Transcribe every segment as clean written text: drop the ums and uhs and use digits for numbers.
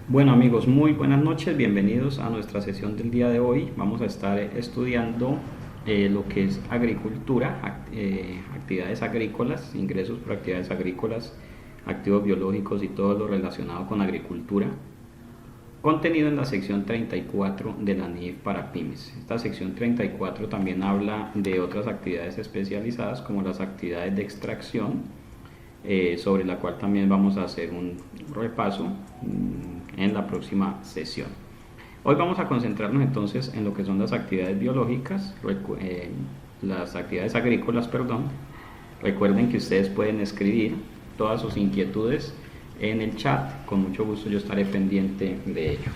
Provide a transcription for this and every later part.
Bueno amigos, muy buenas noches, bienvenidos a nuestra sesión del día de hoy. Vamos a estar estudiando lo que es agricultura, actividades agrícolas, ingresos por actividades agrícolas, activos biológicos y todo lo relacionado con agricultura. Contenido en la sección 34 de la NIF para pymes. Esta sección 34 también habla de otras actividades especializadas como las actividades de extracción, sobre la cual también vamos a hacer un repaso en la próxima sesión. Hoy vamos a concentrarnos entonces en lo que son las actividades biológicas, las actividades agrícolas, perdón. Recuerden que ustedes pueden escribir todas sus inquietudes en el chat, con mucho gusto yo estaré pendiente de ello.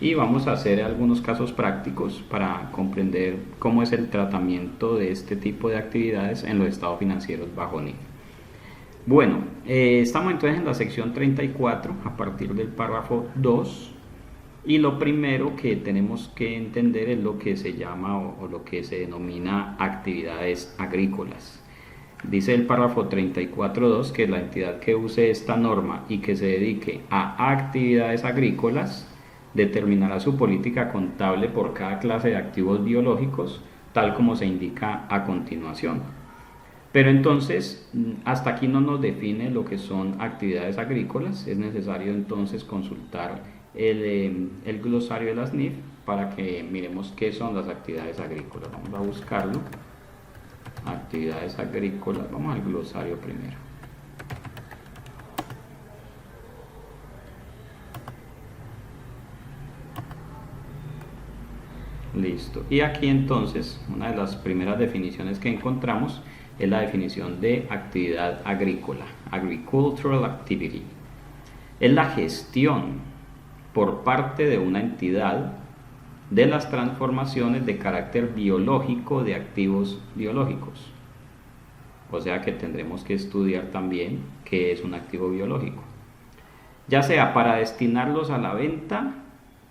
Y vamos a hacer algunos casos prácticos para comprender cómo es el tratamiento de este tipo de actividades en los estados financieros bajo NIF. Bueno, estamos entonces en la sección 34 a partir del párrafo 2 y lo primero que tenemos que entender es lo que se llama o lo que se denomina actividades agrícolas. Dice el párrafo 34.2 que la entidad que use esta norma y que se dedique a actividades agrícolas determinará su política contable por cada clase de activos biológicos, tal como se indica a continuación. Pero entonces, hasta aquí no nos define lo que son actividades agrícolas. Es necesario entonces consultar el glosario de las NIF para que miremos qué son las actividades agrícolas. Vamos a buscarlo. Actividades agrícolas. Vamos al glosario primero. Listo. Y aquí entonces, una de las primeras definiciones que encontramos es la definición de actividad agrícola, agricultural activity. Es la gestión por parte de una entidad de las transformaciones de carácter biológico de activos biológicos. O sea que tendremos que estudiar también qué es un activo biológico, ya sea para destinarlos a la venta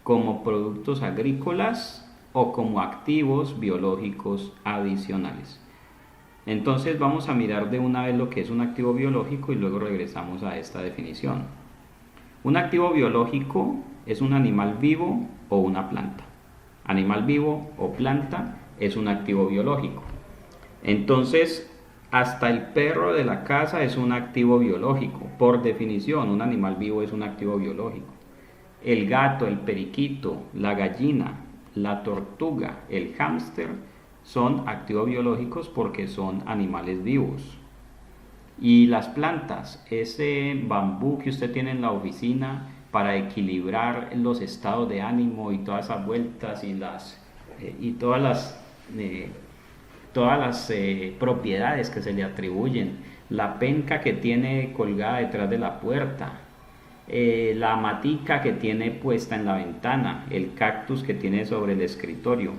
como productos agrícolas o como activos biológicos adicionales. Entonces vamos a mirar de una vez lo que es un activo biológico y luego regresamos a esta definición. Un activo biológico es un animal vivo o una planta. Animal vivo o planta es un activo biológico. Entonces, hasta el perro de la casa es un activo biológico. Por definición, un animal vivo es un activo biológico. El gato, el periquito, la gallina, la tortuga, el hámster son activos biológicos porque son animales vivos. Y las plantas, ese bambú que usted tiene en la oficina para equilibrar los estados de ánimo y todas esas vueltas y todas las propiedades que se le atribuyen, la penca que tiene colgada detrás de la puerta, la matica que tiene puesta en la ventana, el cactus que tiene sobre el escritorio,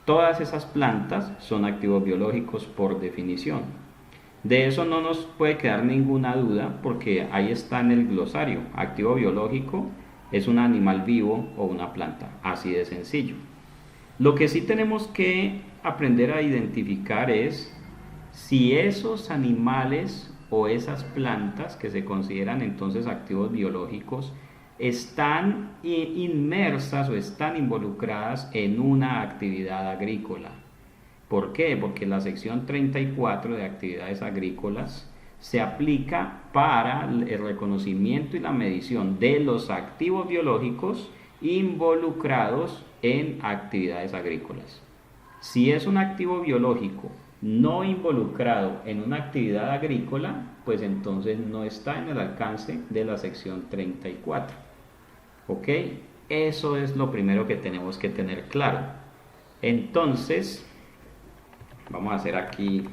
todas esas plantas son activos biológicos por definición. De eso no nos puede quedar ninguna duda porque ahí está en el glosario. Activo biológico es un animal vivo o una planta, así de sencillo. Lo que sí tenemos que aprender a identificar es si esos animales o esas plantas que se consideran entonces activos biológicos están inmersas o están involucradas en una actividad agrícola. ¿Por qué? Porque la sección 34 de actividades agrícolas se aplica para el reconocimiento y la medición de los activos biológicos involucrados en actividades agrícolas. Si es un activo biológico no involucrado en una actividad agrícola, pues entonces no está en el alcance de la sección 34. ¿Ok? Eso es lo primero que tenemos que tener claro. Entonces, vamos a hacer aquí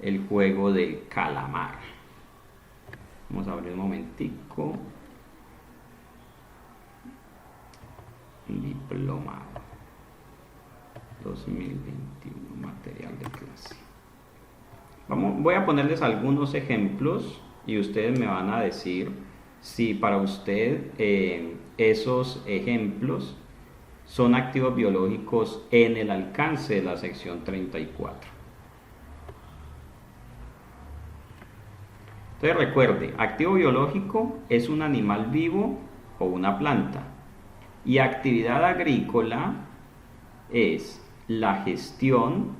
el juego del calamar. Vamos a abrir un momentico. Diplomado 2021, material de clase. Voy a ponerles algunos ejemplos y ustedes me van a decir si para usted esos ejemplos son activos biológicos en el alcance de la sección 34. Entonces recuerde, activo biológico es un animal vivo o una planta. Y actividad agrícola es la gestión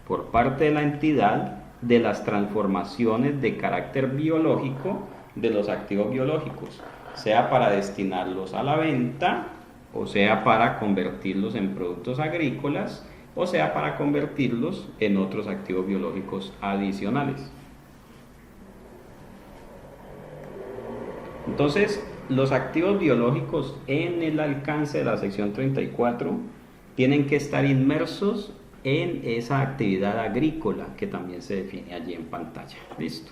por parte de la entidad de las transformaciones de carácter biológico de los activos biológicos, sea para destinarlos a la venta, o sea para convertirlos en productos agrícolas, o sea para convertirlos en otros activos biológicos adicionales. Entonces, los activos biológicos en el alcance de la sección 34 tienen que estar inmersos en esa actividad agrícola que también se define allí en pantalla. Listo.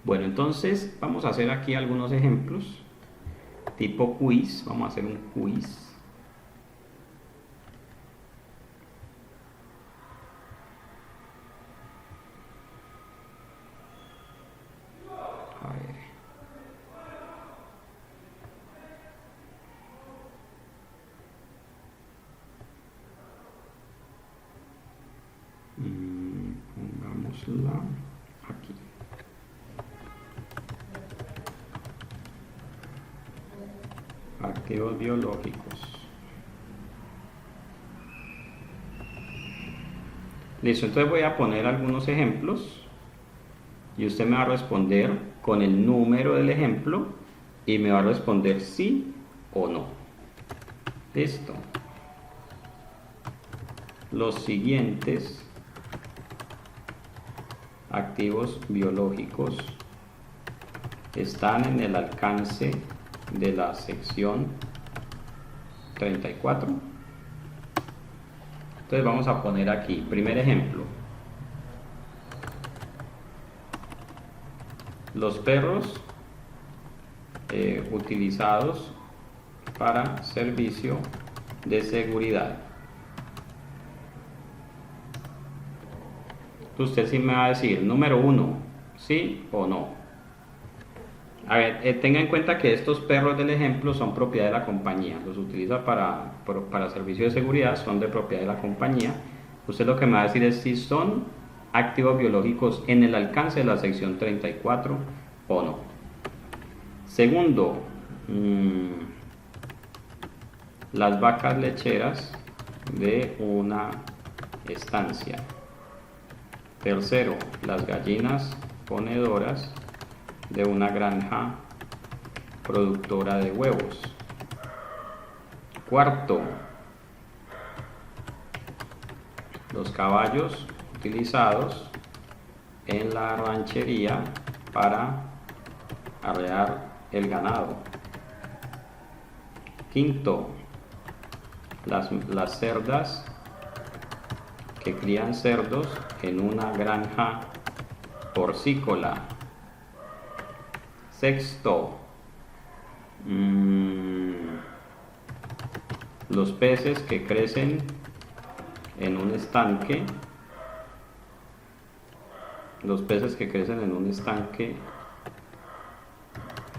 Bueno, entonces vamos a hacer aquí algunos ejemplos tipo quiz. Vamos a hacer un quiz. A ver. Pongámosla aquí. Activos biológicos. Listo, entonces voy a poner algunos ejemplos y usted me va a responder con el número del ejemplo y me va a responder sí o no. Listo. Los siguientes activos biológicos están en el alcance de la sección 34. Entonces vamos a poner aquí, primer ejemplo. Los perros utilizados para servicio de seguridad. Usted sí me va a decir, número 1, sí o no. A ver, tenga en cuenta que estos perros del ejemplo son propiedad de la compañía. Los utiliza para servicio de seguridad, son de propiedad de la compañía. Usted lo que me va a decir es si son activos biológicos en el alcance de la sección 34 o no. Segundo, las vacas lecheras de una estancia. Tercero, las gallinas ponedoras de una granja productora de huevos. Cuarto, los caballos utilizados en la ranchería para arrear el ganado. Quinto, las cerdas que crían cerdos en una granja porcícola. Sexto, los peces que crecen en un estanque. Los peces que crecen en un estanque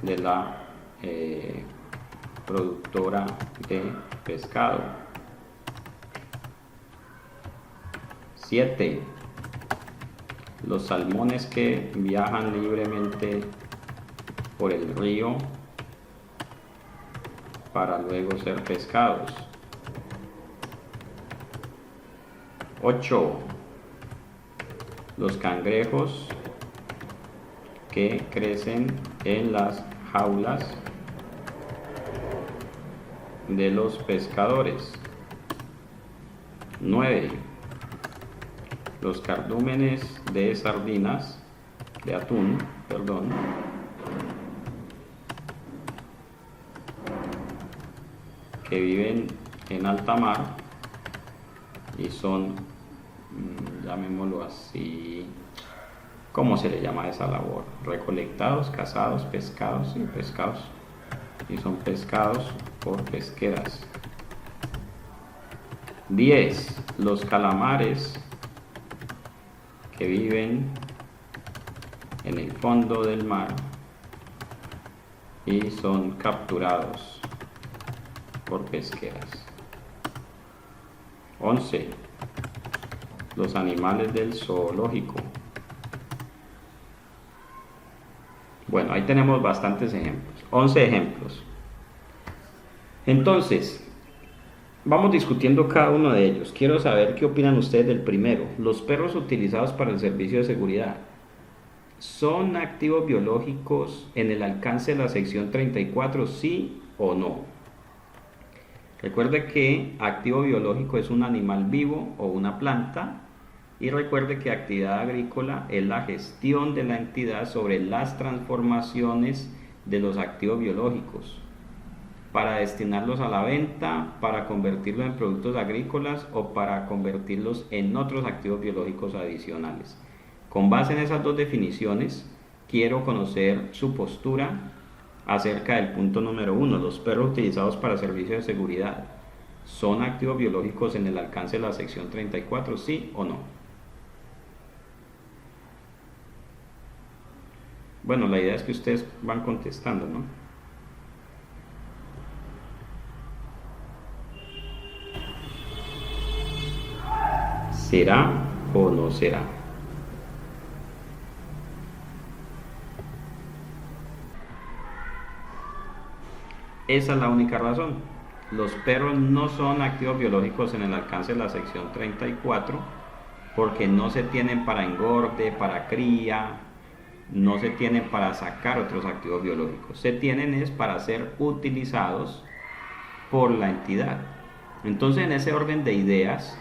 de la productora de pescado. 7. Los salmones que viajan libremente por el río para luego ser pescados. 8. Los cangrejos que crecen en las jaulas de los pescadores. 9. Los cardúmenes de sardinas, de atún, perdón, que viven en alta mar y son, llamémoslo así, ¿cómo se le llama a esa labor? Recolectados, cazados, pescados, sí, pescados, y son pescados por pesqueras. 10. Los calamares que viven en el fondo del mar y son capturados por pesqueras. 11. Los animales del zoológico. Bueno, ahí tenemos bastantes ejemplos. 11 ejemplos. Entonces, vamos discutiendo cada uno de ellos. Quiero saber qué opinan ustedes del primero. Los perros utilizados para el servicio de seguridad. ¿Son activos biológicos en el alcance de la sección 34, sí o no? Recuerde que activo biológico es un animal vivo o una planta, y recuerde que actividad agrícola es la gestión de la entidad sobre las transformaciones de los activos biológicos para destinarlos a la venta, para convertirlos en productos agrícolas o para convertirlos en otros activos biológicos adicionales. Con base en esas dos definiciones, quiero conocer su postura acerca del punto número 1. Los perros utilizados para servicios de seguridad, ¿son activos biológicos en el alcance de la sección 34, sí o no? Bueno, la idea es que ustedes van contestando, ¿no? ¿Será o no será? Esa es la única razón. Los perros no son activos biológicos en el alcance de la sección 34 porque no se tienen para engorde, para cría, no se tienen para sacar otros activos biológicos. Se tienen es para ser utilizados por la entidad. Entonces, en ese orden de ideas,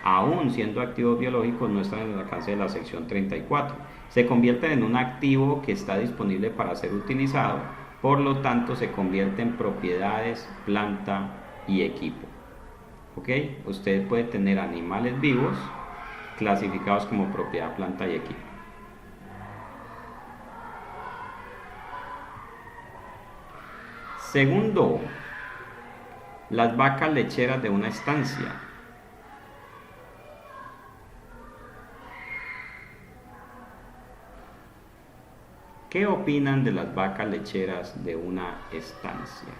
aún siendo activos biológicos, no están en el alcance de la sección 34. Se convierten en un activo que está disponible para ser utilizado, por lo tanto se convierte en propiedades, planta y equipo. ¿Ok? Usted puede tener animales vivos clasificados como propiedad, planta y equipo. Segundo, las vacas lecheras de una estancia. ¿Qué opinan de las vacas lecheras de una estancia?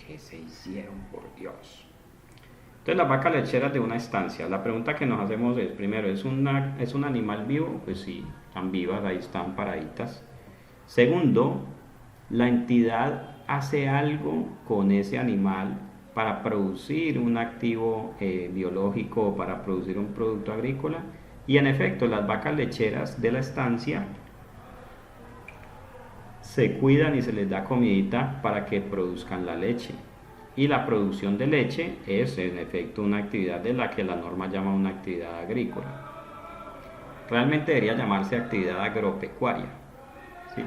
¿Qué se hicieron, por Dios? Entonces, las vacas lecheras de una estancia. La pregunta que nos hacemos es, primero, ¿es un animal vivo? Pues sí, están vivas, ahí están paraditas. Segundo, ¿la entidad hace algo con ese animal para producir un activo biológico o para producir un producto agrícola? Y en efecto, las vacas lecheras de la estancia se cuidan y se les da comidita para que produzcan la leche. Y la producción de leche es en efecto una actividad de la que la norma llama una actividad agrícola. Realmente debería llamarse actividad agropecuaria, ¿sí?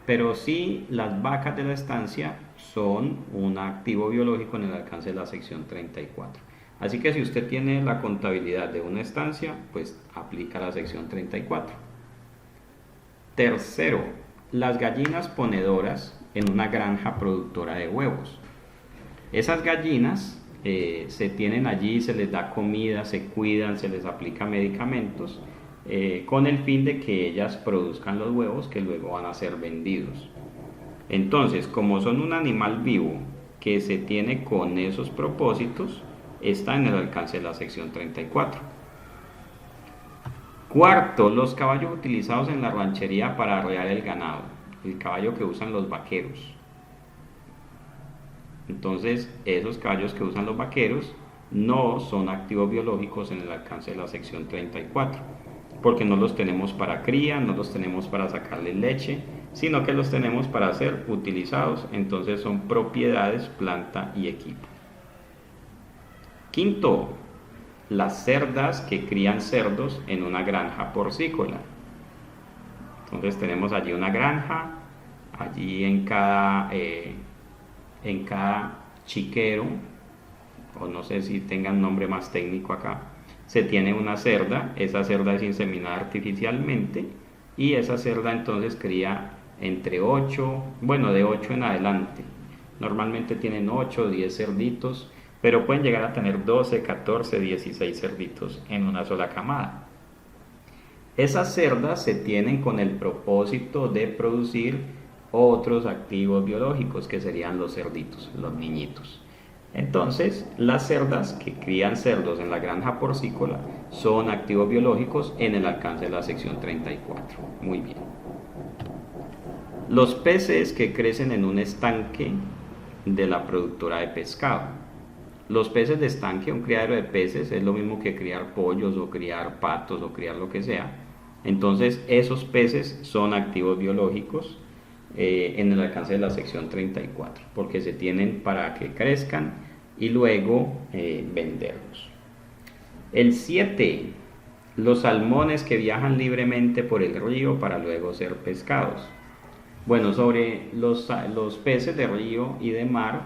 Pero sí, las vacas de la estancia son un activo biológico en el alcance de la sección 34. Así que si usted tiene la contabilidad de una estancia, pues aplica la sección 34. Tercero, las gallinas ponedoras en una granja productora de huevos. Esas gallinas se tienen allí, se les da comida, se cuidan, se les aplica medicamentos con el fin de que ellas produzcan los huevos que luego van a ser vendidos. Entonces, como son un animal vivo que se tiene con esos propósitos, está en el alcance de la sección 34. Cuarto, los caballos utilizados en la ranchería para arrear el ganado, el caballo que usan los vaqueros. Entonces, esos caballos que usan los vaqueros no son activos biológicos en el alcance de la sección 34, porque no los tenemos para cría, no los tenemos para sacarle leche, sino que los tenemos para ser utilizados. Entonces son propiedades, planta y equipo. Quinto, las cerdas que crían cerdos en una granja porcícola. Entonces tenemos allí una granja, allí en cada chiquero, o no sé si tengan nombre más técnico acá, se tiene una cerda. Esa cerda es inseminada artificialmente y esa cerda entonces cría entre 8, bueno, de 8 en adelante. Normalmente tienen 8 o 10 cerditos, pero pueden llegar a tener 12, 14, 16 cerditos en una sola camada. Esas cerdas se tienen con el propósito de producir otros activos biológicos que serían los cerditos, los niñitos. Entonces, las cerdas que crían cerdos en la granja porcícola son activos biológicos en el alcance de la sección 34. Muy bien. Los peces que crecen en un estanque de la productora de pescado. Los peces de estanque, un criadero de peces, es lo mismo que criar pollos o criar patos o criar lo que sea. Entonces, esos peces son activos biológicos en el alcance de la sección 34, porque se tienen para que crezcan y luego venderlos. El 7, los salmones que viajan libremente por el río para luego ser pescados. Bueno, sobre los peces de río y de mar,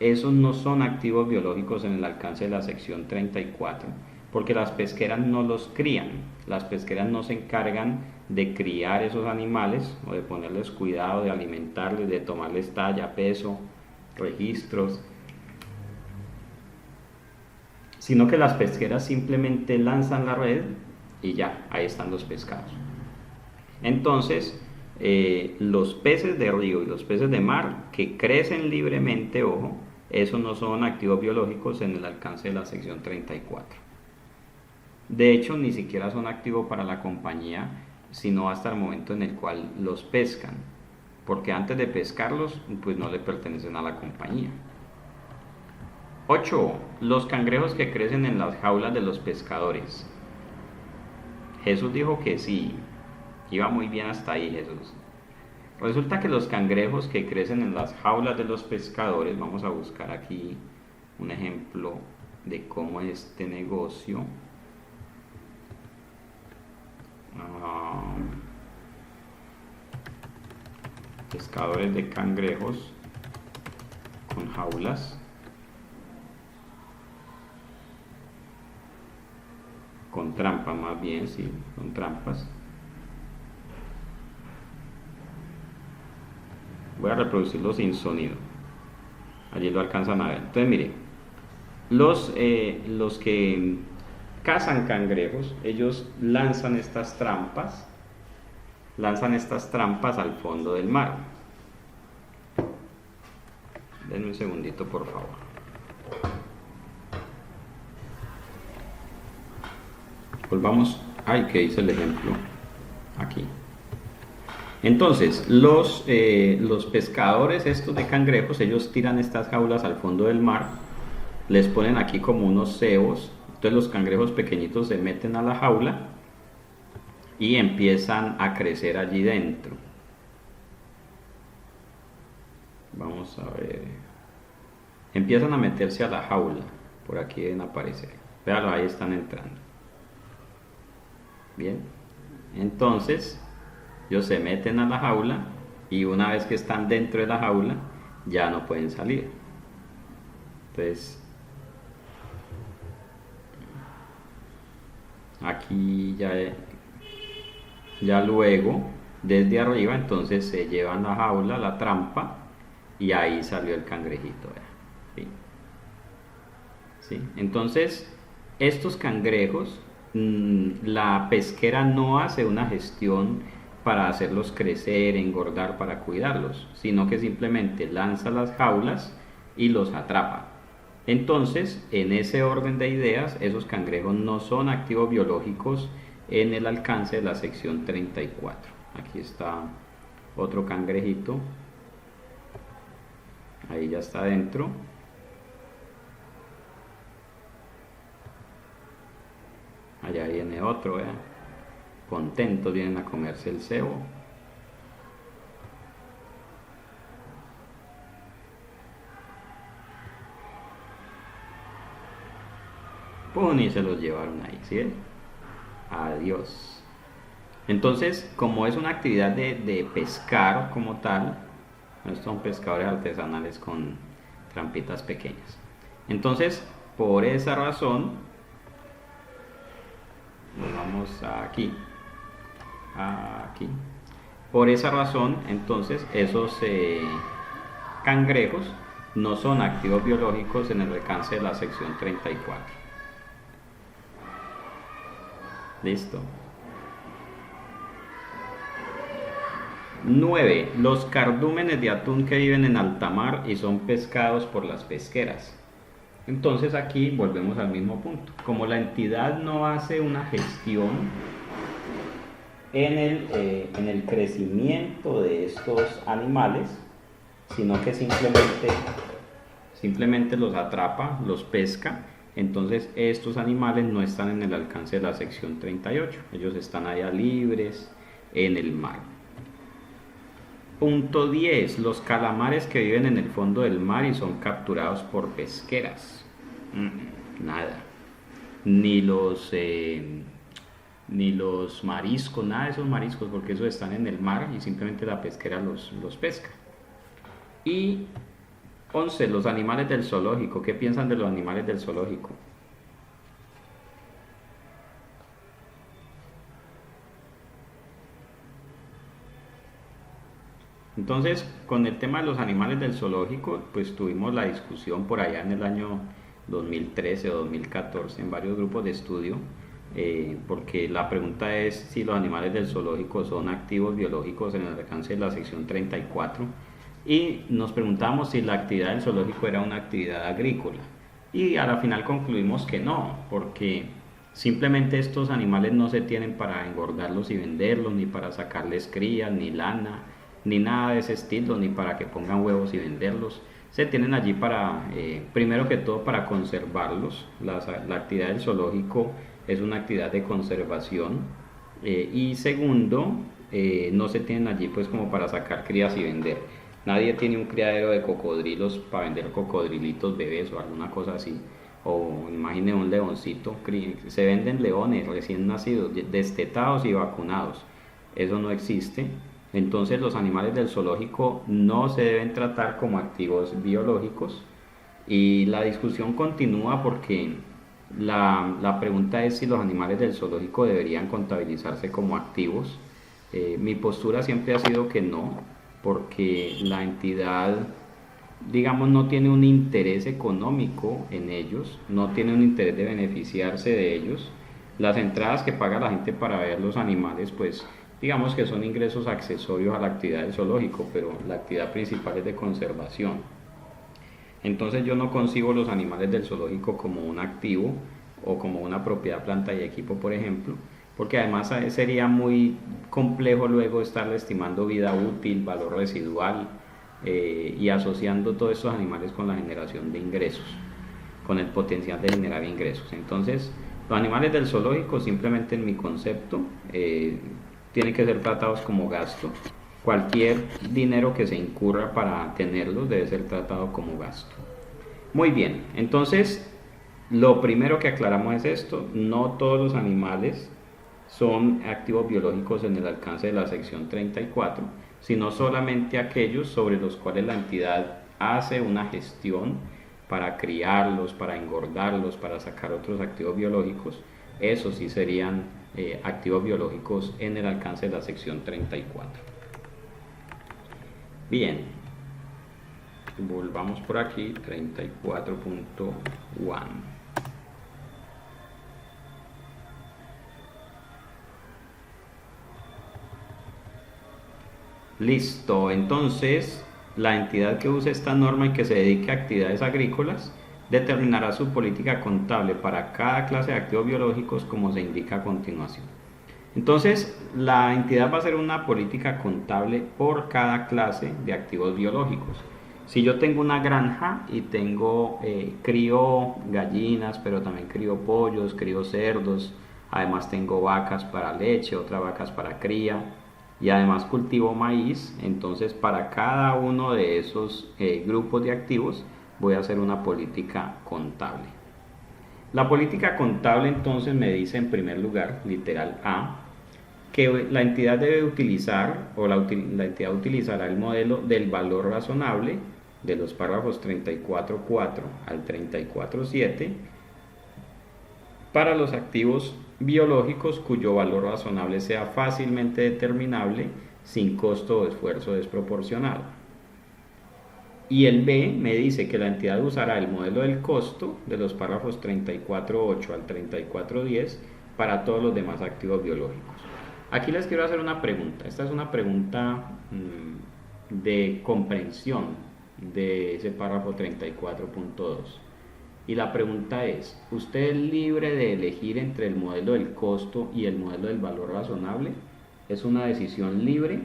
esos no son activos biológicos en el alcance de la sección 34, porque las pesqueras no los crían, las pesqueras no se encargan de criar esos animales o de ponerles cuidado, de alimentarles, de tomarles talla, peso, registros, sino que las pesqueras simplemente lanzan la red y ya, ahí están los pescados. Entonces, los peces de río y los peces de mar que crecen libremente, ojo, esos no son activos biológicos en el alcance de la sección 34. De hecho, ni siquiera son activos para la compañía, sino hasta el momento en el cual los pescan, porque antes de pescarlos, pues no le pertenecen a la compañía. 8. Los cangrejos que crecen en las jaulas de los pescadores. Jesús dijo que sí, iba muy bien hasta ahí Jesús. Resulta que los cangrejos que crecen en las jaulas de los pescadores, vamos a buscar aquí un ejemplo de cómo es este negocio. Pescadores de cangrejos con jaulas, con trampas más bien, sí, con trampas. Voy a reproducirlo sin sonido, allí lo alcanzan a ver. Entonces mire, los que cazan cangrejos, ellos lanzan estas trampas al fondo del mar. Denme un segundito, por favor. Volvamos, que hice el ejemplo aquí. Entonces, los pescadores estos de cangrejos, ellos tiran estas jaulas al fondo del mar, les ponen aquí como unos cebos, entonces los cangrejos pequeñitos se meten a la jaula y empiezan a crecer allí dentro. Vamos a ver. Empiezan a meterse a la jaula, por aquí deben aparecer. Véanlo, ahí están entrando. Bien, entonces ellos se meten a la jaula y una vez que están dentro de la jaula ya no pueden salir. Entonces aquí ya luego desde arriba entonces se llevan la jaula, la trampa, y ahí salió el cangrejito. ¿Sí? ¿Sí? Entonces estos cangrejos, la pesquera no hace una gestión para hacerlos crecer, engordar, para cuidarlos, sino que simplemente lanza las jaulas y los atrapa. Entonces, en ese orden de ideas, esos cangrejos no son activos biológicos en el alcance de la sección 34. Aquí está otro cangrejito, ahí ya está adentro. Allá viene otro, contentos vienen a comerse el cebo. ¡Pum! Y se los llevaron ahí, ¿sí? Adiós. Entonces, como es una actividad de pescar como tal, estos son pescadores artesanales con trampitas pequeñas. Entonces, por esa razón, nos vamos aquí. Por esa razón, entonces, esos cangrejos no son activos biológicos en el alcance de la sección 34. Listo. 9. Los cardúmenes de atún que viven en alta mar y son pescados por las pesqueras. Entonces aquí volvemos al mismo punto. Como la entidad no hace una gestión en el crecimiento de estos animales, sino que simplemente los atrapa, los pesca, entonces estos animales no están en el alcance de la sección 38, ellos están allá libres en el mar. Punto 10. Los calamares que viven en el fondo del mar y son capturados por pesqueras. Nada. Ni los mariscos, nada de esos mariscos, porque esos están en el mar y simplemente la pesquera los pesca. Y 11. Los animales del zoológico. ¿Qué piensan de los animales del zoológico? Entonces, con el tema de los animales del zoológico, pues tuvimos la discusión por allá en el año 2013 o 2014 en varios grupos de estudio, porque la pregunta es si los animales del zoológico son activos biológicos en el alcance de la sección 34, y nos preguntamos si la actividad del zoológico era una actividad agrícola, y a la final concluimos que no, porque simplemente estos animales no se tienen para engordarlos y venderlos, ni para sacarles crías, ni lana, ni nada de ese estilo, ni para que pongan huevos y venderlos. Se tienen allí para, primero que todo, para conservarlos. La actividad del zoológico es una actividad de conservación, y segundo, no se tienen allí pues como para sacar crías y vender. Nadie tiene un criadero de cocodrilos para vender cocodrilitos bebés o alguna cosa así. O imagine un leoncito, se venden leones recién nacidos, destetados y vacunados. Eso no existe. Entonces los animales del zoológico no se deben tratar como activos biológicos, y la discusión continúa porque la pregunta es si los animales del zoológico deberían contabilizarse como activos. Mi postura siempre ha sido que no, porque la entidad, digamos, no tiene un interés económico en ellos, no tiene un interés de beneficiarse de ellos. Las entradas que paga la gente para ver los animales, pues digamos que son ingresos accesorios a la actividad del zoológico, pero la actividad principal es de conservación. Entonces yo no concibo los animales del zoológico como un activo o como una propiedad, planta y equipo, por ejemplo, porque además sería muy complejo luego estarle estimando vida útil, valor residual, y asociando todos estos animales con la generación de ingresos, con el potencial de generar ingresos. Entonces los animales del zoológico, simplemente en mi concepto, tienen que ser tratados como gasto. Cualquier dinero que se incurra para tenerlos debe ser tratado como gasto. Muy bien, entonces lo primero que aclaramos es esto: no todos los animales son activos biológicos en el alcance de la sección 34, sino solamente aquellos sobre los cuales la entidad hace una gestión para criarlos, para engordarlos, para sacar otros activos biológicos. Esos sí serían activos biológicos en el alcance de la sección 34. Bien, volvamos por aquí, 34.1. Listo, entonces la entidad que use esta norma y que se dedique a actividades agrícolas determinará su política contable para cada clase de activos biológicos, como se indica a continuación. Entonces, la entidad va a hacer una política contable por cada clase de activos biológicos. Si yo tengo una granja y crío gallinas, pero también crío pollos, crío cerdos, además tengo vacas para leche, otras vacas para cría, y además cultivo maíz, entonces para cada uno de esos grupos de activos voy a hacer una política contable. La política contable entonces me dice, en primer lugar, literal A, que la entidad debe utilizar, o la entidad utilizará el modelo del valor razonable de los párrafos 34.4 al 34.7 para los activos biológicos cuyo valor razonable sea fácilmente determinable sin costo o esfuerzo desproporcionado. Y el B me dice que la entidad usará el modelo del costo de los párrafos 34.8 al 34.10 para todos los demás activos biológicos. Aquí les quiero hacer una pregunta. Esta es una pregunta de comprensión de ese párrafo 34.2. Y la pregunta es, ¿usted es libre de elegir entre el modelo del costo y el modelo del valor razonable? ¿Es una decisión libre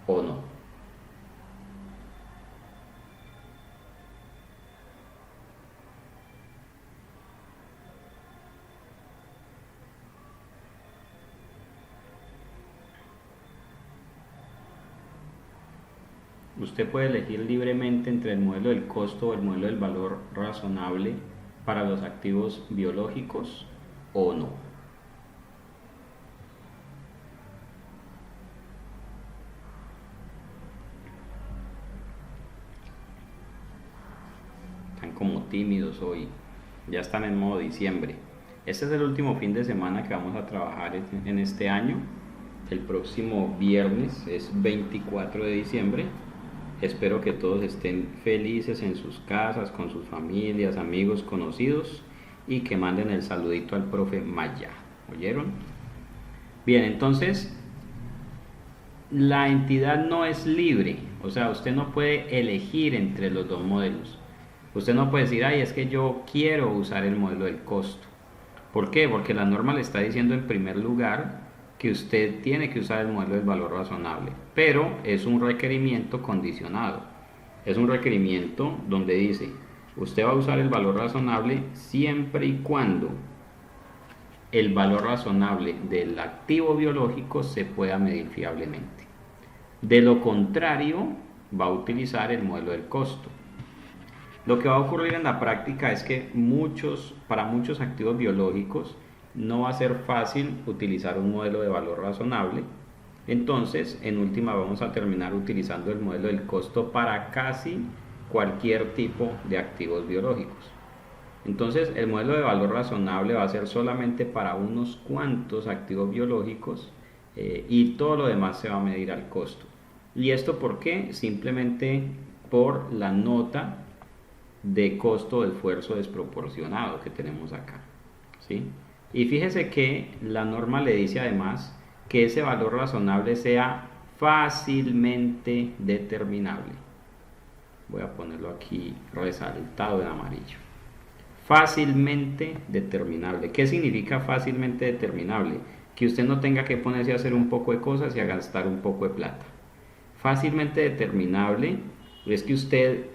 o no? Usted puede elegir libremente entre el modelo del costo o el modelo del valor razonable para los activos biológicos o no. Están como tímidos hoy. Ya están en modo diciembre. Este es el último fin de semana que vamos a trabajar en este año. El próximo viernes es 24 de diciembre. Espero que todos estén felices en sus casas, con sus familias, amigos, conocidos, y que manden el saludito al profe Maya. ¿Oyeron? Bien, entonces, la entidad no es libre. O sea, usted no puede elegir entre los dos modelos. Usted no puede decir, ay, es que yo quiero usar el modelo del costo. ¿Por qué? Porque la norma le está diciendo en primer lugar que usted tiene que usar el modelo del valor razonable, pero es un requerimiento condicionado. Es un requerimiento donde dice, usted va a usar el valor razonable siempre y cuando el valor razonable del activo biológico se pueda medir fiablemente. De lo contrario, va a utilizar el modelo del costo. Lo que va a ocurrir en la práctica es que para muchos activos biológicos no va a ser fácil utilizar un modelo de valor razonable. Entonces, en última, vamos a terminar utilizando el modelo del costo para casi cualquier tipo de activos biológicos. Entonces, el modelo de valor razonable va a ser solamente para unos cuantos activos biológicos y todo lo demás se va a medir al costo. ¿Y esto por qué? Simplemente por la nota de costo de esfuerzo desproporcionado que tenemos acá, ¿sí? Y fíjese que la norma le dice además que ese valor razonable sea fácilmente determinable. Voy a ponerlo aquí resaltado en amarillo. Fácilmente determinable. ¿Qué significa fácilmente determinable? Que usted no tenga que ponerse a hacer un poco de cosas y a gastar un poco de plata. Fácilmente determinable es que usted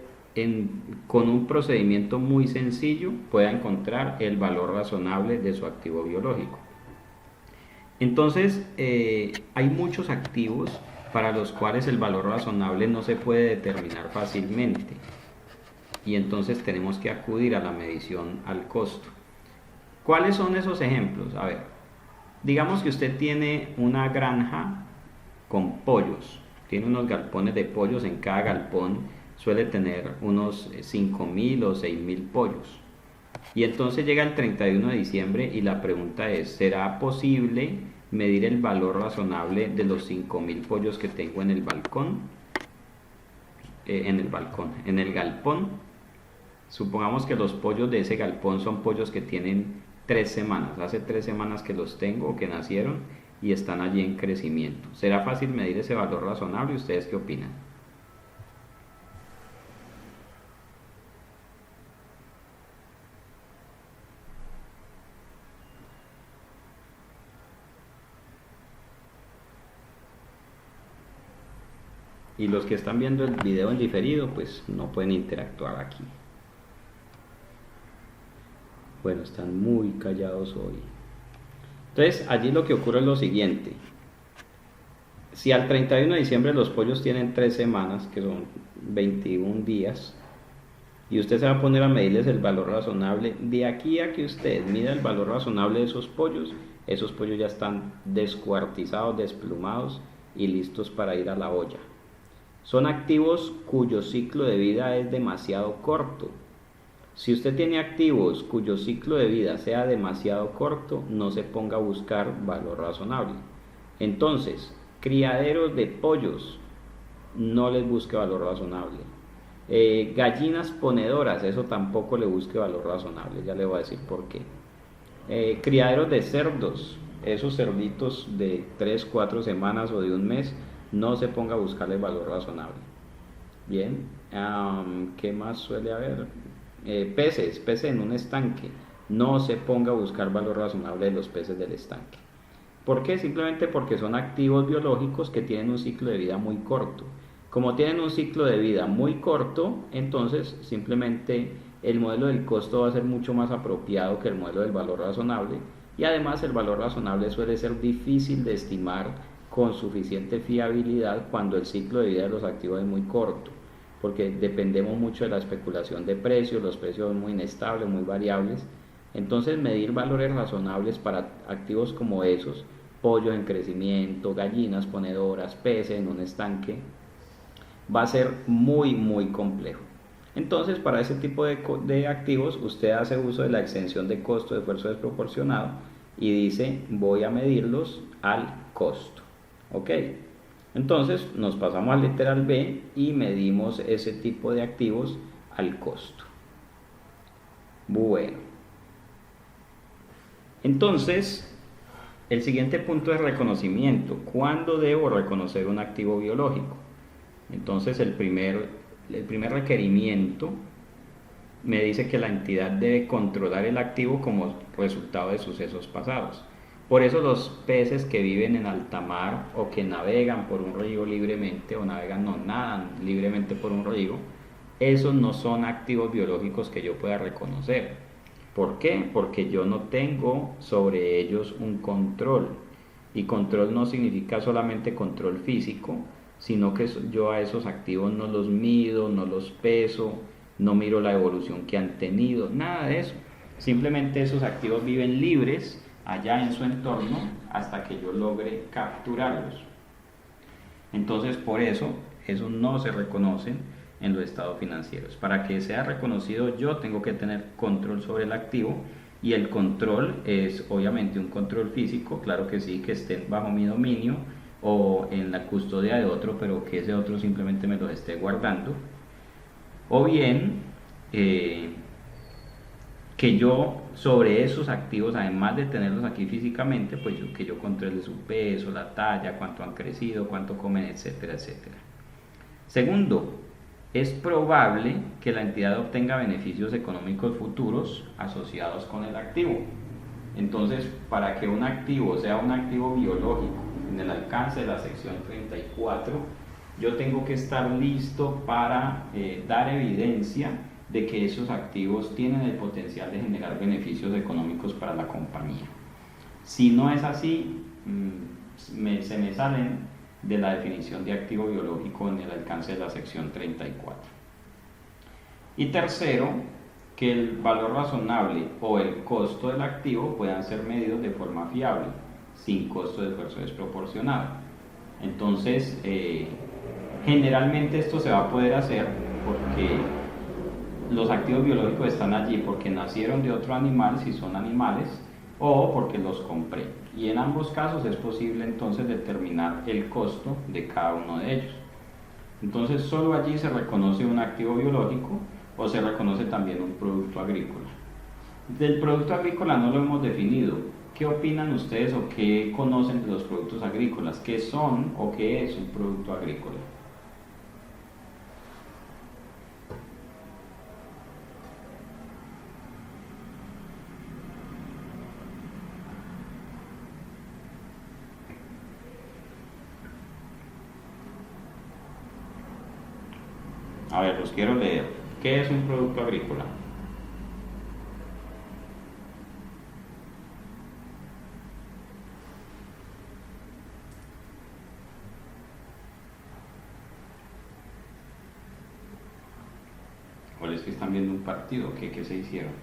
con un procedimiento muy sencillo pueda encontrar el valor razonable de su activo biológico. Entonces, hay muchos activos para los cuales el valor razonable no se puede determinar fácilmente y entonces tenemos que acudir a la medición al costo. ¿Cuáles son esos ejemplos? A ver, digamos que usted tiene una granja con pollos, tiene unos galpones de pollos, en cada galpón suele tener unos 5.000 o 6.000 pollos. Y entonces llega el 31 de diciembre y la pregunta es, ¿será posible medir el valor razonable de los 5.000 pollos que tengo en el balcón? En el galpón. Supongamos que los pollos de ese galpón son pollos que tienen 3 semanas. Hace 3 semanas que los tengo o que nacieron y están allí en crecimiento. ¿Será fácil medir ese valor razonable? ¿Ustedes qué opinan? Y los que están viendo el video en diferido, pues no pueden interactuar aquí. Bueno, están muy callados hoy. Entonces, allí lo que ocurre es lo siguiente. Si al 31 de diciembre los pollos tienen 3 semanas, que son 21 días, y usted se va a poner a medirles el valor razonable, de aquí a que usted mida el valor razonable de esos pollos ya están descuartizados, desplumados y listos para ir a la olla. Son activos cuyo ciclo de vida es demasiado corto. Si usted tiene activos cuyo ciclo de vida sea demasiado corto, no se ponga a buscar valor razonable. Entonces, criaderos de pollos, no les busque valor razonable. Gallinas ponedoras, eso tampoco le busque valor razonable, ya le voy a decir por qué. Criaderos de cerdos, esos cerditos de 3, 4 semanas o de un mes, no se ponga a buscarle valor razonable. Bien, ¿qué más suele haber? Peces en un estanque. No se ponga a buscar valor razonable de los peces del estanque. ¿Por qué? Simplemente porque son activos biológicos que tienen un ciclo de vida muy corto. Como tienen un ciclo de vida muy corto, entonces simplemente el modelo del costo va a ser mucho más apropiado que el modelo del valor razonable, y además el valor razonable suele ser difícil de estimar con suficiente fiabilidad cuando el ciclo de vida de los activos es muy corto, porque dependemos mucho de la especulación de precios, los precios son muy inestables, muy variables. Entonces medir valores razonables para activos como esos, pollos en crecimiento, gallinas ponedoras, peces en un estanque, va a ser muy complejo. Entonces, para ese tipo de activos, usted hace uso de la extensión de costo de esfuerzo desproporcionado y dice, voy a medirlos al costo. ¿Ok? Entonces, nos pasamos al literal B y medimos ese tipo de activos al costo. Bueno. Entonces, el siguiente punto es reconocimiento. ¿Cuándo debo reconocer un activo biológico? Entonces, el primer requerimiento me dice que la entidad debe controlar el activo como resultado de sucesos pasados. Por eso los peces que viven en alta mar o que navegan por un río libremente, o nadan libremente por un río, esos no son activos biológicos que yo pueda reconocer. ¿Por qué? Porque yo no tengo sobre ellos un control. Y control no significa solamente control físico, sino que yo a esos activos no los mido, no los peso, no miro la evolución que han tenido, nada de eso. Simplemente esos activos viven libres allá en su entorno hasta que yo logre capturarlos. Entonces, por eso, esos no se reconocen en los estados financieros. Para que sea reconocido, yo tengo que tener control sobre el activo, y el control es obviamente un control físico, claro que sí, que esté bajo mi dominio o en la custodia de otro, pero que ese otro simplemente me lo esté guardando. O bien, que yo sobre esos activos, además de tenerlos aquí físicamente, pues que yo controle su peso, la talla, cuánto han crecido, cuánto comen, etcétera, etcétera. Segundo, es probable que la entidad obtenga beneficios económicos futuros asociados con el activo. Entonces, para que un activo sea un activo biológico en el alcance de la sección 34, yo tengo que estar listo para dar evidencia de que esos activos tienen el potencial de generar beneficios económicos para la compañía. Si no es así, se me salen de la definición de activo biológico en el alcance de la sección 34. Y tercero, que el valor razonable o el costo del activo puedan ser medidos de forma fiable, sin costo de esfuerzo desproporcionado. Entonces, generalmente esto se va a poder hacer porque los activos biológicos están allí porque nacieron de otro animal, si son animales, o porque los compré. Y en ambos casos es posible entonces determinar el costo de cada uno de ellos. Entonces, solo allí se reconoce un activo biológico o se reconoce también un producto agrícola. Del producto agrícola no lo hemos definido. ¿Qué opinan ustedes o qué conocen de los productos agrícolas? ¿Qué son o qué es un producto agrícola? A ver, los quiero leer. ¿Qué es un producto agrícola? ¿O es que están viendo un partido? ¿Qué se hicieron?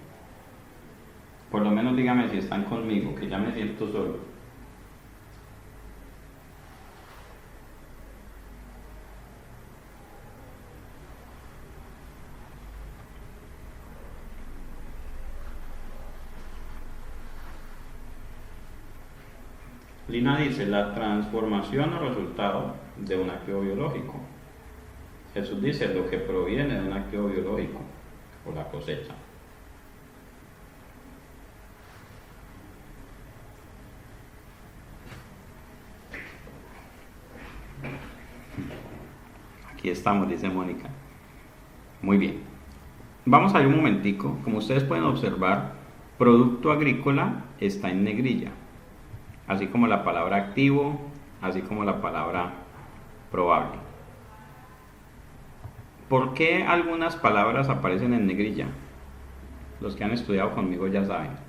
Por lo menos díganme si están conmigo, que ya me siento solo. Lina dice, la transformación o resultado de un activo biológico. Jesús dice, lo que proviene de un activo biológico, o la cosecha. Aquí estamos, dice Mónica. Muy bien. Vamos a ir un momentico. Como ustedes pueden observar, producto agrícola está en negrilla, así como la palabra activo, así como la palabra probable. ¿Por qué algunas palabras aparecen en negrilla? Los que han estudiado conmigo ya saben.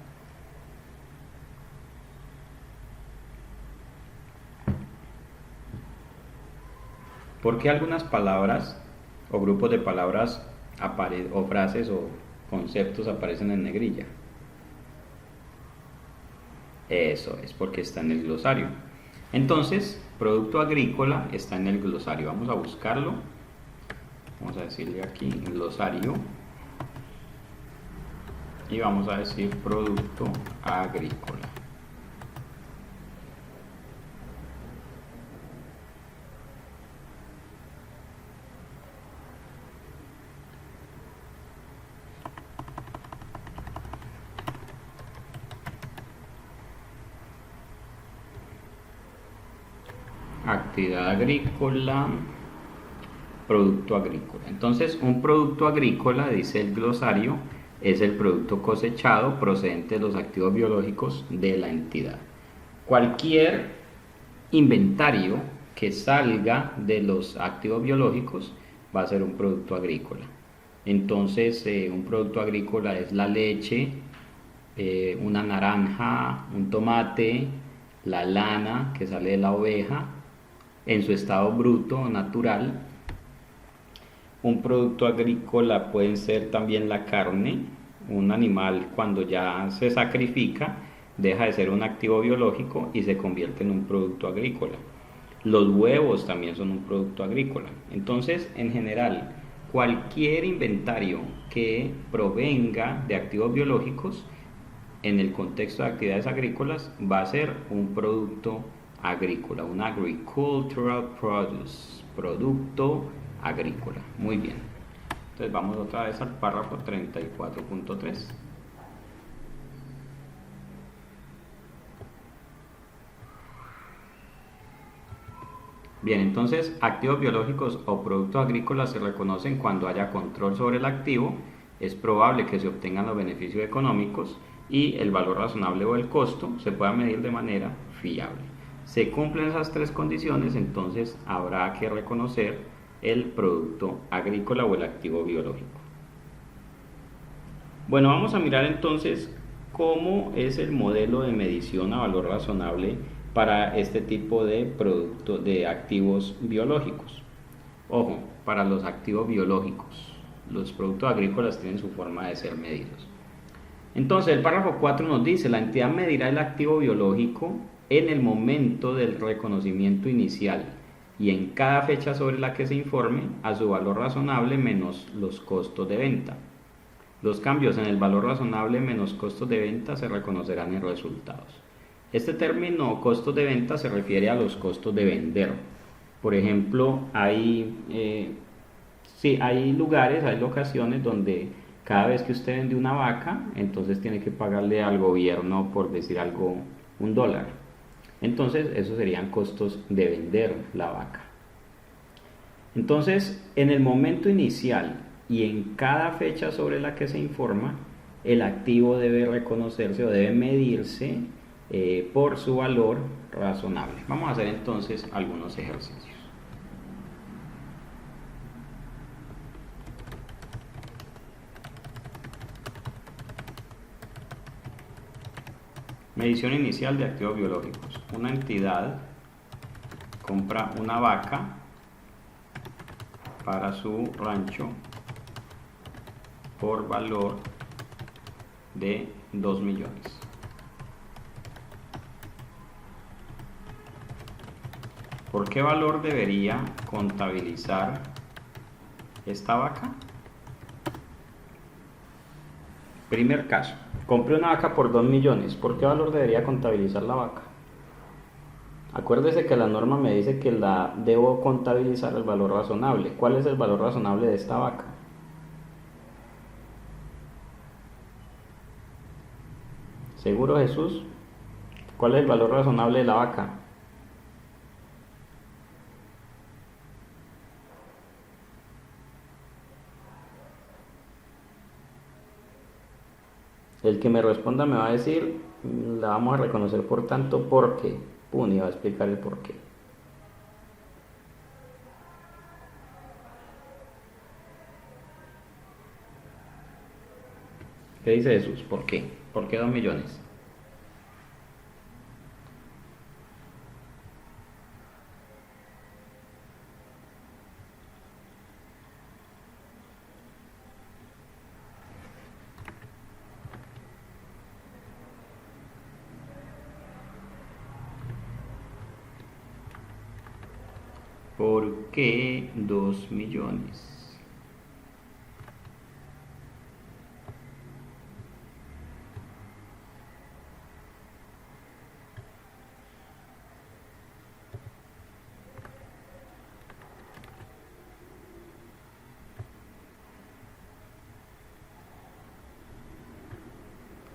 ¿Por qué algunas palabras o grupos de palabras o frases o conceptos aparecen en negrilla? Eso es porque está en el glosario. Entonces, producto agrícola está en el glosario. Vamos a buscarlo. Vamos a decirle aquí glosario. Y vamos a decir producto agrícola. Actividad agrícola, producto agrícola. Entonces, un producto agrícola, dice el glosario, es el producto cosechado procedente de los activos biológicos de la entidad. Cualquier inventario que salga de los activos biológicos va a ser un producto agrícola. Entonces, un producto agrícola es la leche, una naranja, un tomate, la lana que sale de la oveja en su estado bruto, natural. Un producto agrícola puede ser también la carne. Un animal cuando ya se sacrifica deja de ser un activo biológico y se convierte en un producto agrícola. Los huevos también son un producto agrícola. Entonces, en general, cualquier inventario que provenga de activos biológicos en el contexto de actividades agrícolas va a ser un producto agrícola, un agricultural produce, producto agrícola. Muy bien. Entonces vamos otra vez al párrafo 34.3. Bien, entonces activos biológicos o productos agrícolas se reconocen cuando haya control sobre el activo, es probable que se obtengan los beneficios económicos y el valor razonable o el costo se pueda medir de manera fiable. Se cumplen esas tres condiciones, entonces habrá que reconocer el producto agrícola o el activo biológico. Bueno, vamos a mirar entonces cómo es el modelo de medición a valor razonable para este tipo de productos de activos biológicos. Ojo, para los activos biológicos, los productos agrícolas tienen su forma de ser medidos. Entonces, el párrafo 4 nos dice, la entidad medirá el activo biológico en el momento del reconocimiento inicial y en cada fecha sobre la que se informe a su valor razonable menos los costos de venta. Los cambios en el valor razonable menos costos de venta se reconocerán en resultados. Este término costos de venta se refiere a los costos de vender. Por ejemplo, hay lugares, hay locaciones donde cada vez que usted vende una vaca, entonces tiene que pagarle al gobierno, por decir algo, $1. Entonces, esos serían costos de vender la vaca. Entonces, en el momento inicial y en cada fecha sobre la que se informa, el activo debe reconocerse o debe medirse por su valor razonable. Vamos a hacer entonces algunos ejercicios. Medición inicial de activos biológicos. Una entidad compra una vaca para su rancho por valor de 2 millones. ¿Por qué valor debería contabilizar esta vaca? Primer caso, compré una vaca por 2 millones. ¿Por qué valor debería contabilizar la vaca? Acuérdese que la norma me dice que la debo contabilizar el valor razonable. ¿Cuál es el valor razonable de esta vaca? ¿Seguro, Jesús? ¿Cuál es el valor razonable de la vaca? El que me responda me va a decir, la vamos a reconocer por tanto porque, pum, y va a explicar el por qué. ¿Qué dice Jesús? ¿Por qué? ¿Por qué 2 millones? ¿Por qué 2 millones?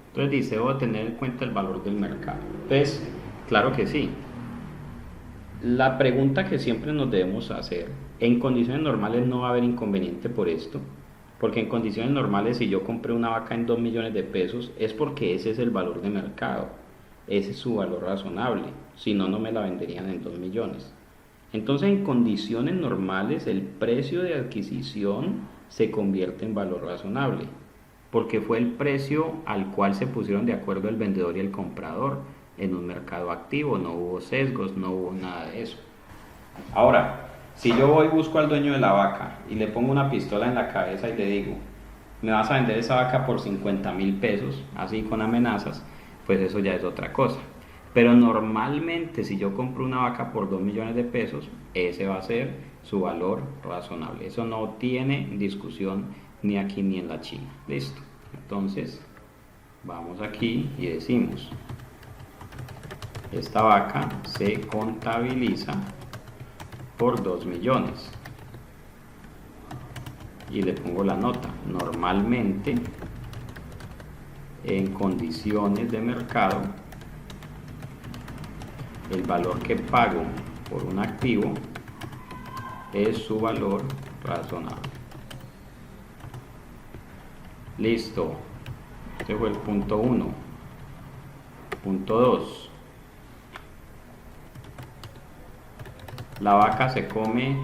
Entonces dice, debo tener en cuenta el valor del mercado. Entonces, claro que sí. La pregunta que siempre nos debemos hacer, en condiciones normales no va a haber inconveniente por esto, porque en condiciones normales si yo compré una vaca en 2 millones de pesos es porque ese es el valor de mercado, ese es su valor razonable, si no, no me la venderían en 2 millones. Entonces en condiciones normales el precio de adquisición se convierte en valor razonable, porque fue el precio al cual se pusieron de acuerdo el vendedor y el comprador en un mercado activo, no hubo sesgos, no hubo nada de eso. Ahora, si yo voy y busco al dueño de la vaca y le pongo una pistola en la cabeza y le digo, me vas a vender esa vaca por 50.000 pesos, así con amenazas, pues eso ya es otra cosa. Pero normalmente si yo compro una vaca por 2 millones de pesos, ese va a ser su valor razonable. Eso no tiene discusión ni aquí ni en la China. Listo. Entonces, vamos aquí y decimos, esta vaca se contabiliza por 2 millones. Y le pongo la nota. Normalmente, en condiciones de mercado, el valor que pago por un activo es su valor razonable. Listo. Este fue el punto 1. Punto 2. La vaca se come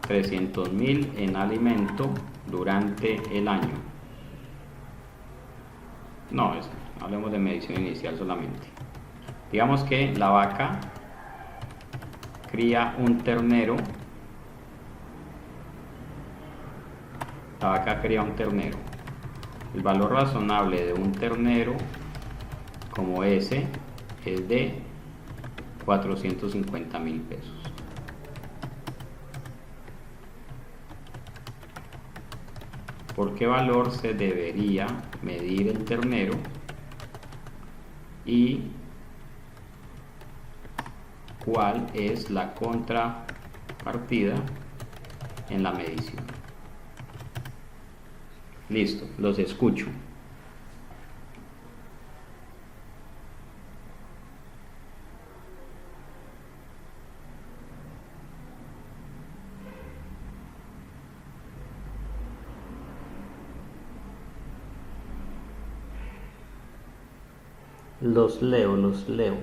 300.000 en alimento durante el año. No, hablemos de medición inicial solamente. Digamos que la vaca cría un ternero. La vaca cría un ternero. El valor razonable de un ternero como ese es de 450.000 pesos. ¿Por qué valor se debería medir el ternero? Y cuál es la contrapartida en la medición. Listo, los escucho. Los leo.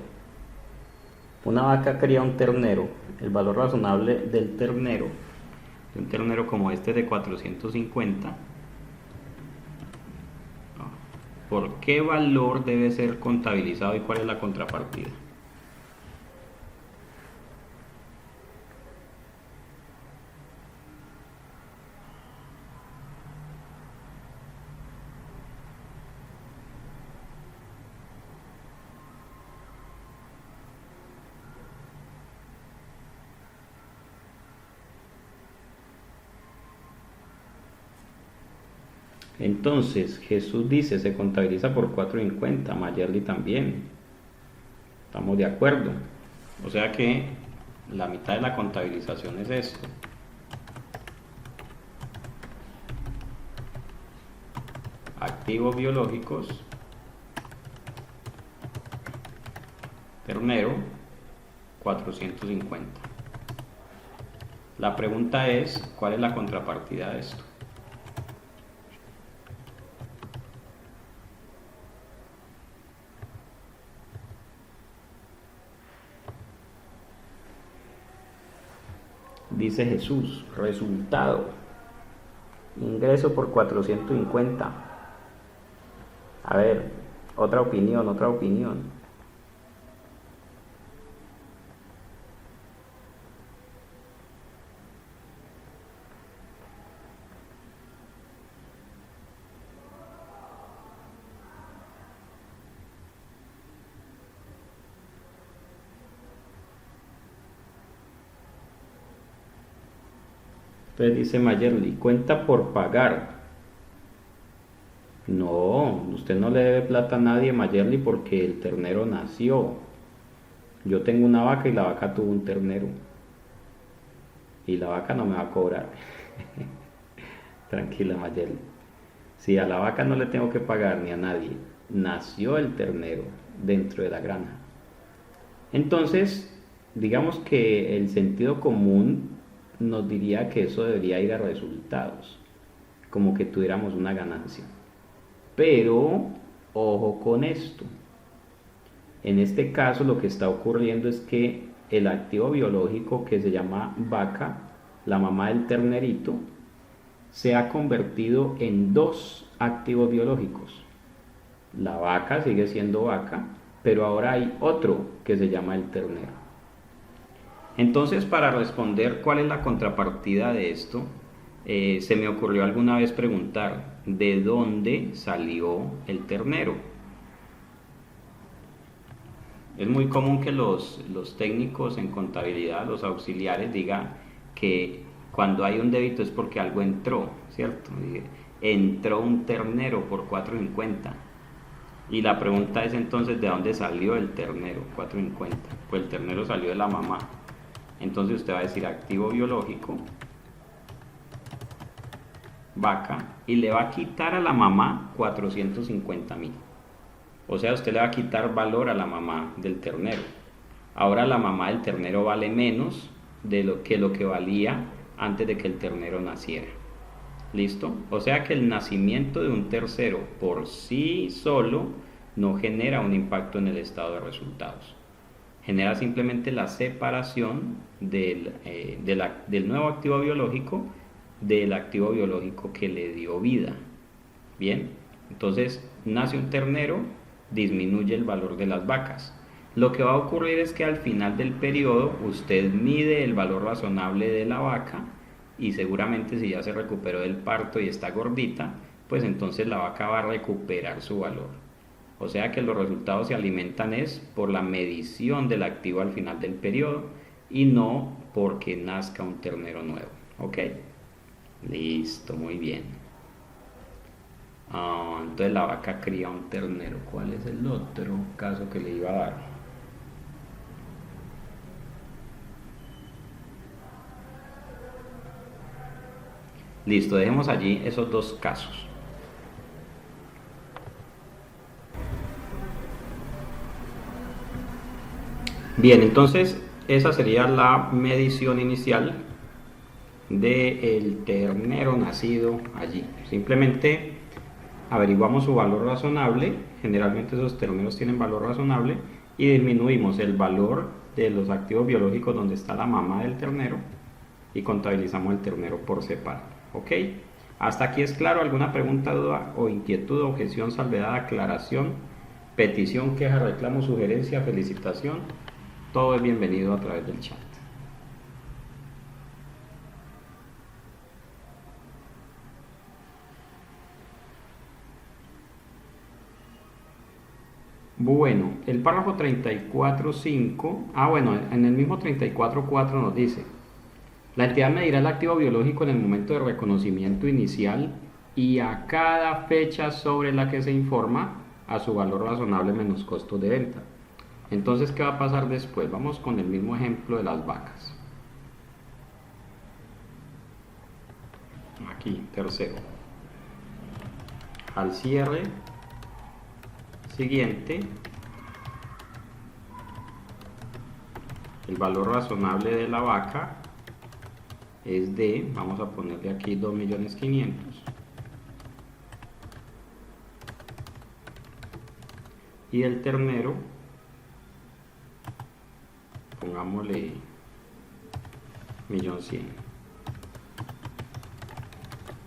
Una vaca cría un ternero. El valor razonable del ternero, de un ternero como este es de 450. ¿Por qué valor debe ser contabilizado y cuál es la contrapartida? Entonces, Jesús dice, se contabiliza por 4.50, Mayerly también. Estamos de acuerdo. O sea que la mitad de la contabilización es esto. Activos biológicos, ternero, 450. La pregunta es, ¿cuál es la contrapartida de esto? Dice Jesús, resultado, ingreso por 450. A ver, otra opinión, otra opinión. Entonces dice Mayerly, cuenta por pagar. No, usted no le debe plata a nadie, Mayerly, porque el ternero nació. Yo tengo una vaca y la vaca tuvo un ternero. Y la vaca no me va a cobrar. Tranquila, Mayerly. Si a la vaca no le tengo que pagar ni a nadie, nació el ternero dentro de la granja. Entonces, digamos que el sentido común nos diría que eso debería ir a resultados, como que tuviéramos una ganancia. Pero, ojo con esto. En este caso lo que está ocurriendo es que el activo biológico que se llama vaca, la mamá del ternerito, se ha convertido en dos activos biológicos. La vaca sigue siendo vaca, pero ahora hay otro que se llama el ternero. Entonces, para responder cuál es la contrapartida de esto, se me ocurrió alguna vez preguntar, ¿de dónde salió el ternero? Es muy común que los técnicos en contabilidad, los auxiliares, digan que cuando hay un débito es porque algo entró, ¿cierto? Entró un ternero por 4.50. Y la pregunta es entonces, ¿de dónde salió el ternero? 4.50. Pues el ternero salió de la mamá. Entonces usted va a decir activo biológico, vaca, y le va a quitar a la mamá 450.000. O sea, usted le va a quitar valor a la mamá del ternero. Ahora la mamá del ternero vale menos de lo que valía antes de que el ternero naciera. ¿Listo? O sea que el nacimiento de un tercero por sí solo no genera un impacto en el estado de resultados. Genera simplemente la separación del nuevo activo biológico del activo biológico que le dio vida. Bien, entonces nace un ternero, disminuye el valor de las vacas. Lo que va a ocurrir es que al final del periodo usted mide el valor razonable de la vaca y seguramente si ya se recuperó del parto y está gordita, pues entonces la vaca va a recuperar su valor. O sea que los resultados se alimentan es por la medición del activo al final del periodo y no porque nazca un ternero nuevo. ¿Ok? Listo, muy bien. Entonces la vaca cría un ternero. ¿Cuál es el otro caso que le iba a dar? Listo, dejemos allí esos dos casos. Bien, entonces esa sería la medición inicial del ternero nacido allí. Simplemente averiguamos su valor razonable, generalmente esos terneros tienen valor razonable, y disminuimos el valor de los activos biológicos donde está la mamá del ternero y contabilizamos el ternero por separado. ¿Ok? Hasta aquí es claro. ¿Alguna pregunta, duda o inquietud, objeción, salvedad, aclaración, petición, queja, reclamo, sugerencia, felicitación? Todo es bienvenido a través del chat. Bueno, el párrafo 34.5, bueno, en el mismo 34.4 nos dice, la entidad medirá el activo biológico en el momento de reconocimiento inicial y a cada fecha sobre la que se informa a su valor razonable menos costos de venta. Entonces, ¿qué va a pasar después? Vamos con el mismo ejemplo de las vacas. Aquí, tercero. Al cierre siguiente, el valor razonable de la vaca es de, vamos a ponerle aquí 2.500.000. Y el ternero, pongámosle 1.100.000.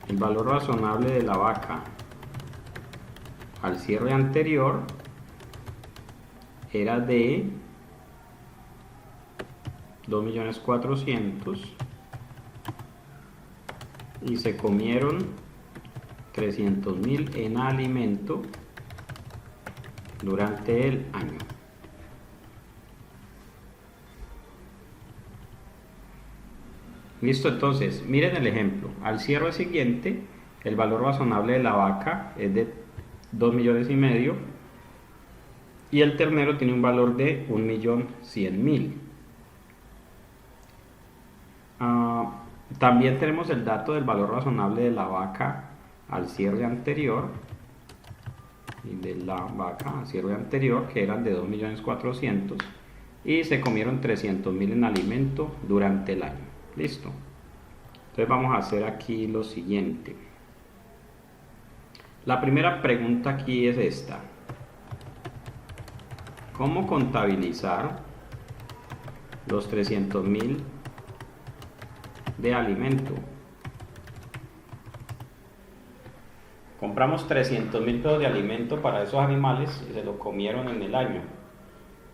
El valor razonable de la vaca al cierre anterior era de 2.400.000 y se comieron 300.000 en alimento durante el año. Listo, entonces miren el ejemplo. Al cierre siguiente, el valor razonable de la vaca es de 2.500.000 y el ternero tiene un valor de 1.100.000. También tenemos el dato del valor razonable de la vaca al cierre anterior y de la vaca al cierre anterior, que eran de 2.400.000 y se comieron 300.000 en alimento durante el año. Listo. Entonces vamos a hacer aquí lo siguiente. La primera pregunta aquí es esta: ¿cómo contabilizar los 300.000 de alimento? Compramos 300.000 pesos de alimento para esos animales y se lo comieron en el año.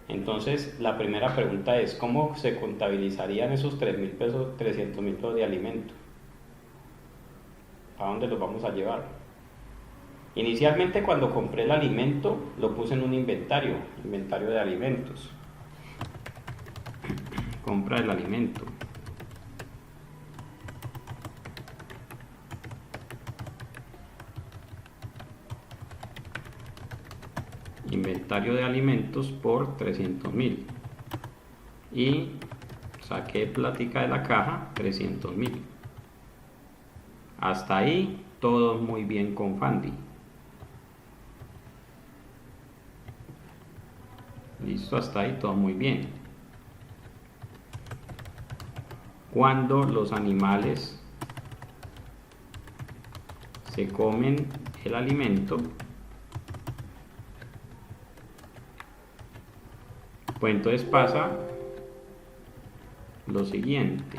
Entonces la primera pregunta es: ¿cómo se contabilizarían esos 3.000 pesos, 300.000 pesos de alimento? ¿A dónde los vamos a llevar? Inicialmente, cuando compré el alimento, lo puse en un inventario de alimentos. Compra del alimento. Inventario de alimentos por 300.000 y saqué plática de la caja 300.000. Hasta ahí todo muy bien con Fandy. Listo, hasta ahí todo muy bien. Cuando los animales se comen el alimento, pues entonces pasa lo siguiente: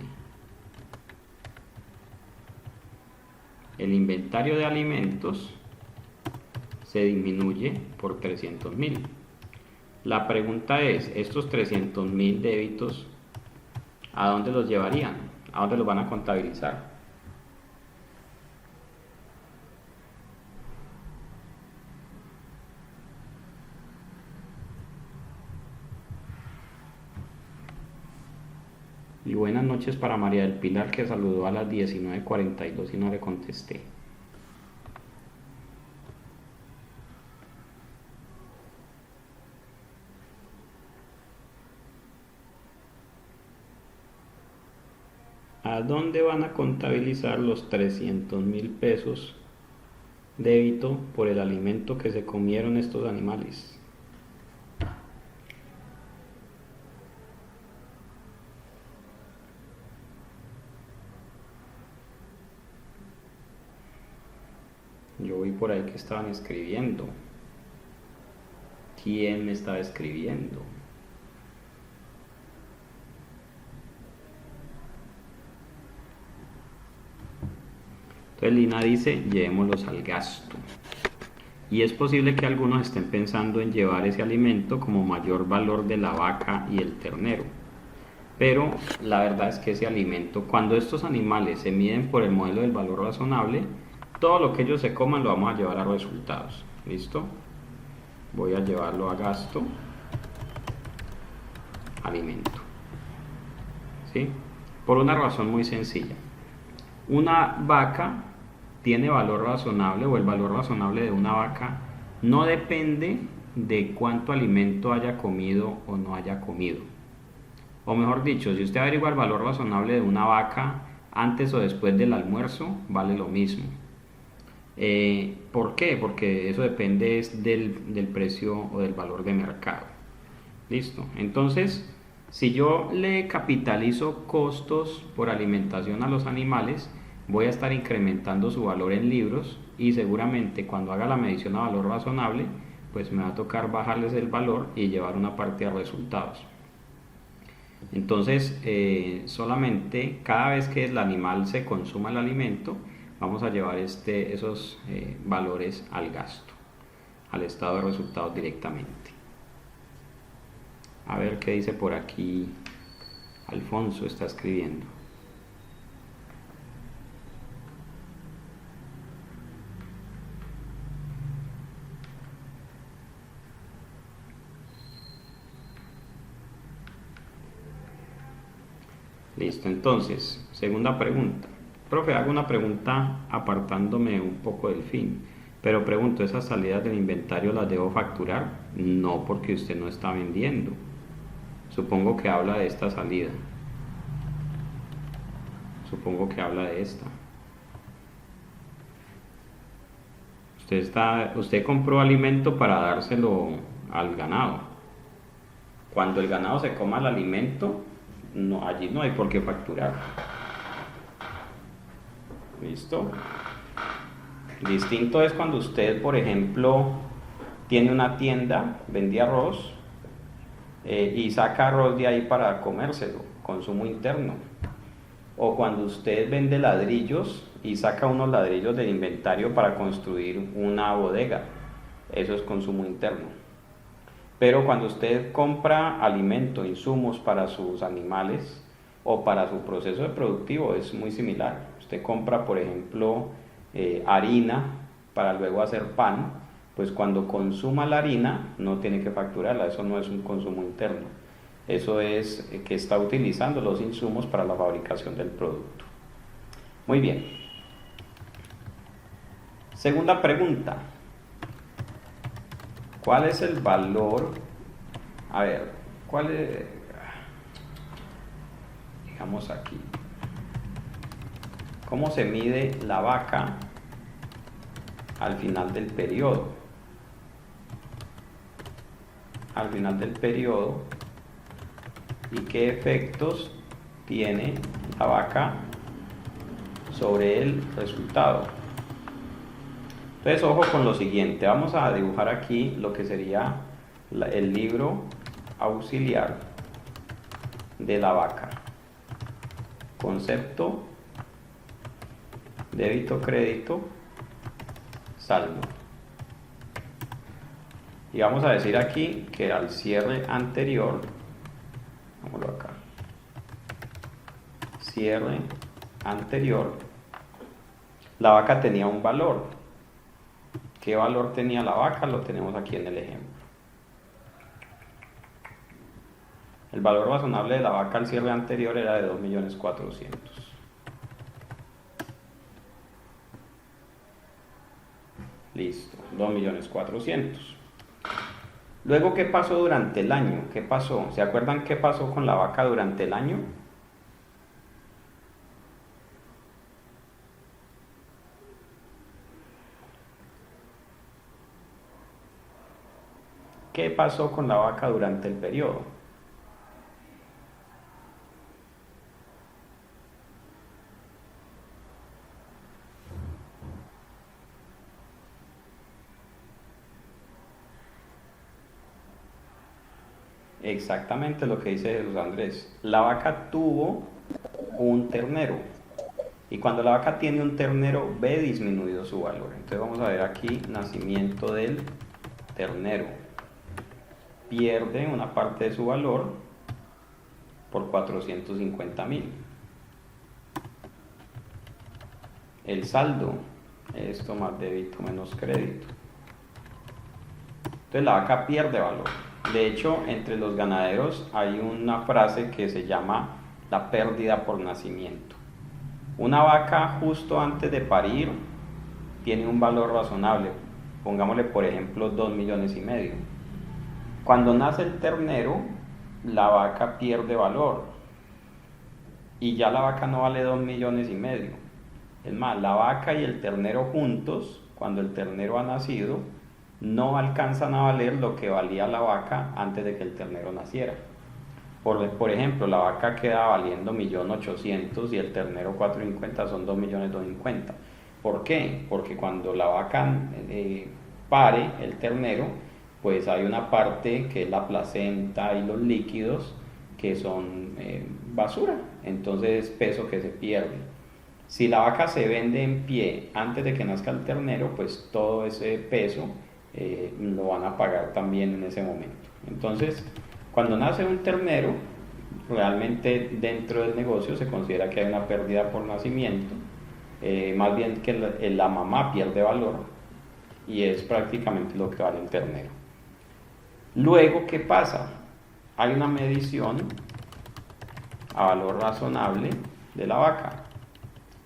el inventario de alimentos se disminuye por 300.000. La pregunta es: estos 300.000 débitos, ¿a dónde los llevarían? ¿A dónde los van a contabilizar? Y buenas noches para María del Pilar, que saludó a las 19:42 y no le contesté. ¿A dónde van a contabilizar los 300.000 pesos débito por el alimento que se comieron estos animales? Yo vi por ahí que estaban escribiendo. ¿Quién me estaba escribiendo? Entonces Lina dice: llevémoslos al gasto. Y es posible que algunos estén pensando en llevar ese alimento como mayor valor de la vaca y el ternero. Pero la verdad es que ese alimento, cuando estos animales se miden por el modelo del valor razonable, todo lo que ellos se coman lo vamos a llevar a resultados. ¿Listo? Voy a llevarlo a gasto, alimento. ¿Sí? Por una razón muy sencilla. Una vaca tiene valor razonable, o el valor razonable de una vaca no depende de cuánto alimento haya comido o no haya comido. O mejor dicho, si usted averigua el valor razonable de una vaca antes o después del almuerzo, vale lo mismo. ¿Por qué? Porque eso depende del precio o del valor de mercado. Listo. Entonces, si yo le capitalizo costos por alimentación a los animales, voy a estar incrementando su valor en libros y seguramente cuando haga la medición a valor razonable, pues me va a tocar bajarles el valor y llevar una parte a resultados. Entonces, solamente cada vez que el animal se consuma el alimento, vamos a llevar esos valores al gasto, al estado de resultados directamente. A ver qué dice por aquí. Alfonso está escribiendo. Listo, entonces, segunda pregunta. Profe, hago una pregunta apartándome un poco del fin, pero pregunto, ¿esas salidas del inventario las debo facturar? No, porque usted no está vendiendo. Supongo que habla de esta salida. Supongo que habla de esta. Usted compró alimento para dárselo al ganado. Cuando el ganado se coma el alimento, no, allí no hay por qué facturar. ¿Listo? Distinto es cuando usted, por ejemplo, tiene una tienda, vende arroz y saca arroz de ahí para comérselo, consumo interno. O cuando usted vende ladrillos y saca unos ladrillos del inventario para construir una bodega, eso es consumo interno. Pero cuando usted compra alimento, insumos para sus animales o para su proceso de productivo, es muy similar. Usted compra, por ejemplo, harina para luego hacer pan, pues cuando consuma la harina no tiene que facturarla, eso no es un consumo interno. Eso es que está utilizando los insumos para la fabricación del producto. Muy bien. Segunda pregunta. ¿Cuál es el valor? A ver, ¿cuál es? Digamos aquí. ¿Cómo se mide la vaca al final del periodo? Al final del periodo, ¿y qué efectos tiene la vaca sobre el resultado? Entonces, ojo con lo siguiente. Vamos a dibujar aquí lo que sería el libro auxiliar de la vaca. Concepto, débito, crédito, saldo. Y vamos a decir aquí que al cierre anterior, vámonos acá, cierre anterior, la vaca tenía un valor. ¿Qué valor tenía la vaca? Lo tenemos aquí en el ejemplo. El valor razonable de la vaca al cierre anterior era de 2.400.000. Listo, 2.400.000. Luego, ¿qué pasó durante el año? ¿Qué pasó? ¿Se acuerdan qué pasó con la vaca durante el año? ¿Qué pasó con la vaca durante el periodo? Exactamente lo que dice Jesús Andrés. La vaca tuvo un ternero. Y cuando la vaca tiene un ternero, ve disminuido su valor. Entonces vamos a ver aquí, nacimiento del ternero. Pierde una parte de su valor por 450.000. El saldo, esto más débito menos crédito. Entonces la vaca pierde valor. De hecho, entre los ganaderos hay una frase que se llama la pérdida por nacimiento. Una vaca justo antes de parir tiene un valor razonable, pongámosle por ejemplo 2,5 millones. Cuando nace el ternero, la vaca pierde valor y ya la vaca no vale 2,5 millones. Es más, la vaca y el ternero juntos, cuando el ternero ha nacido, no alcanzan a valer lo que valía la vaca antes de que el ternero naciera. Por ejemplo, la vaca queda valiendo 1.800.000 y el ternero 450, son 2.250.000. ¿Por qué? Porque cuando la vaca pare el ternero, pues hay una parte que es la placenta y los líquidos que son basura, entonces peso que se pierde. Si la vaca se vende en pie antes de que nazca el ternero, pues todo ese peso lo van a pagar también en ese momento. Entonces, cuando nace un ternero, realmente dentro del negocio se considera que hay una pérdida por nacimiento, más bien que la mamá pierde valor, y es prácticamente lo que vale el ternero. Luego, ¿qué pasa? Hay una medición a valor razonable de la vaca.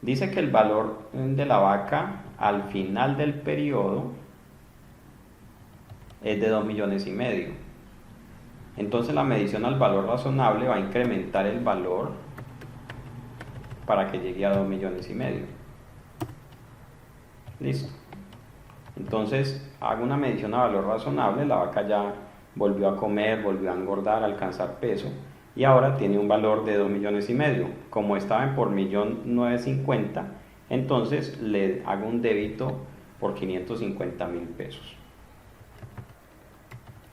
Dice que el valor de la vaca al final del periodo es de 2,5 millones. Entonces la medición al valor razonable va a incrementar el valor para que llegue a 2,5 millones. Listo. Entonces hago una medición a valor razonable, la vaca ya volvió a comer, volvió a engordar, a alcanzar peso, y ahora tiene un valor de 2,5 millones. Como estaba en por 1.950.000, entonces le hago un débito por 550.000 pesos.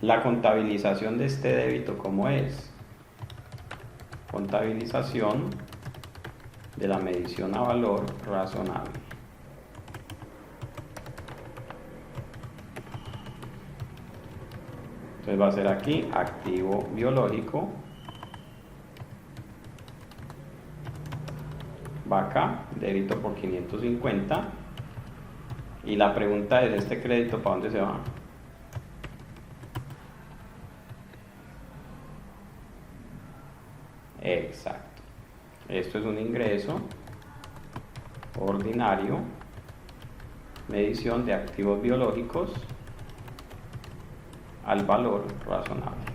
La contabilización de este débito, ¿cómo es? Contabilización de la medición a valor razonable. Entonces va a ser aquí activo biológico, vaca, débito por 550. Y la pregunta es, ¿este crédito para dónde se va? Exacto. Esto es un ingreso ordinario, medición de activos biológicos al valor razonable.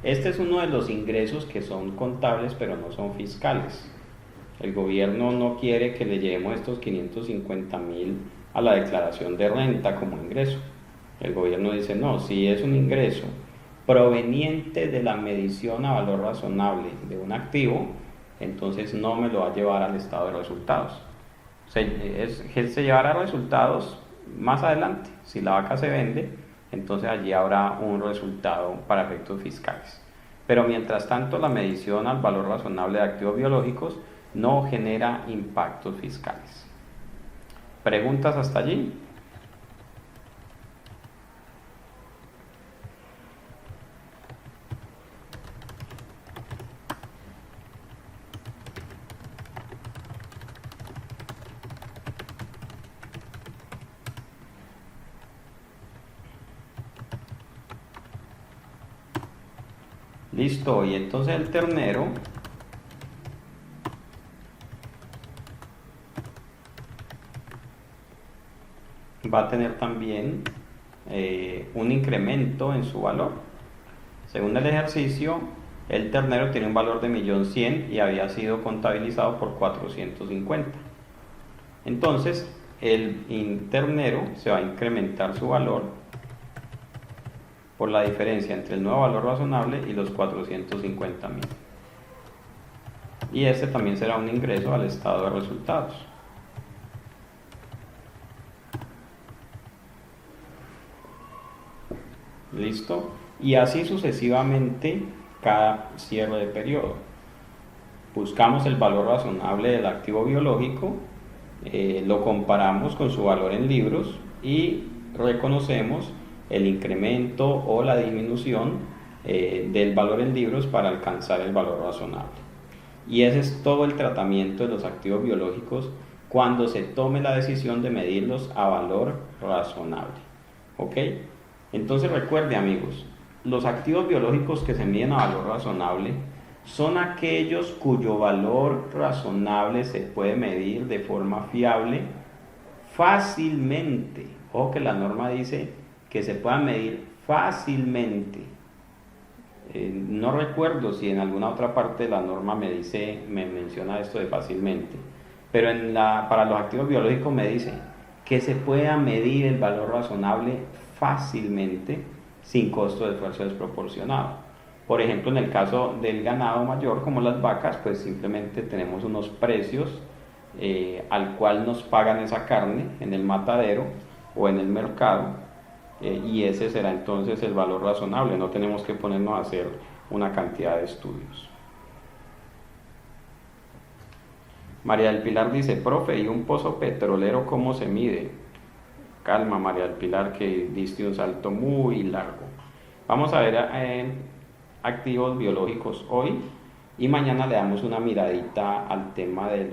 Este es uno de los ingresos que son contables pero no son fiscales. El gobierno no quiere que le llevemos estos 550.000 a la declaración de renta como ingreso. El gobierno dice, no, si es un ingreso proveniente de la medición a valor razonable de un activo, entonces no me lo va a llevar al estado de resultados. Se llevará resultados más adelante. Si la vaca se vende, entonces allí habrá un resultado para efectos fiscales. Pero mientras tanto, la medición al valor razonable de activos biológicos no genera impactos fiscales. ¿Preguntas hasta allí? Listo, y entonces el ternero va a tener también un incremento en su valor. Según el ejercicio, el ternero tiene un valor de 1.100.000 y había sido contabilizado por 450. Entonces, el ternero se va a incrementar su valor por la diferencia entre el nuevo valor razonable y los 450.000. Y este también será un ingreso al estado de resultados. ¿Listo? Y así sucesivamente cada cierre de periodo. Buscamos el valor razonable del activo biológico, lo comparamos con su valor en libros y reconocemos el incremento o la disminución del valor en libros para alcanzar el valor razonable. Y ese es todo el tratamiento de los activos biológicos cuando se tome la decisión de medirlos a valor razonable. ¿Ok? Entonces recuerde, amigos, los activos biológicos que se miden a valor razonable son aquellos cuyo valor razonable se puede medir de forma fiable fácilmente. Ojo que la norma dice que se puedan medir fácilmente. No recuerdo si en alguna otra parte de la norma me menciona esto de fácilmente, pero para los activos biológicos me dice que se pueda medir el valor razonable fácilmente sin costo de esfuerzo desproporcionado. Por ejemplo, en el caso del ganado mayor como las vacas, pues simplemente tenemos unos precios al cual nos pagan esa carne en el matadero o en el mercado, y ese será entonces el valor razonable. No tenemos que ponernos a hacer una cantidad de estudios. María del Pilar dice, profe, ¿y un pozo petrolero cómo se mide? Calma, María del Pilar, que diste un salto muy largo. Vamos a ver activos biológicos hoy y mañana le damos una miradita al tema de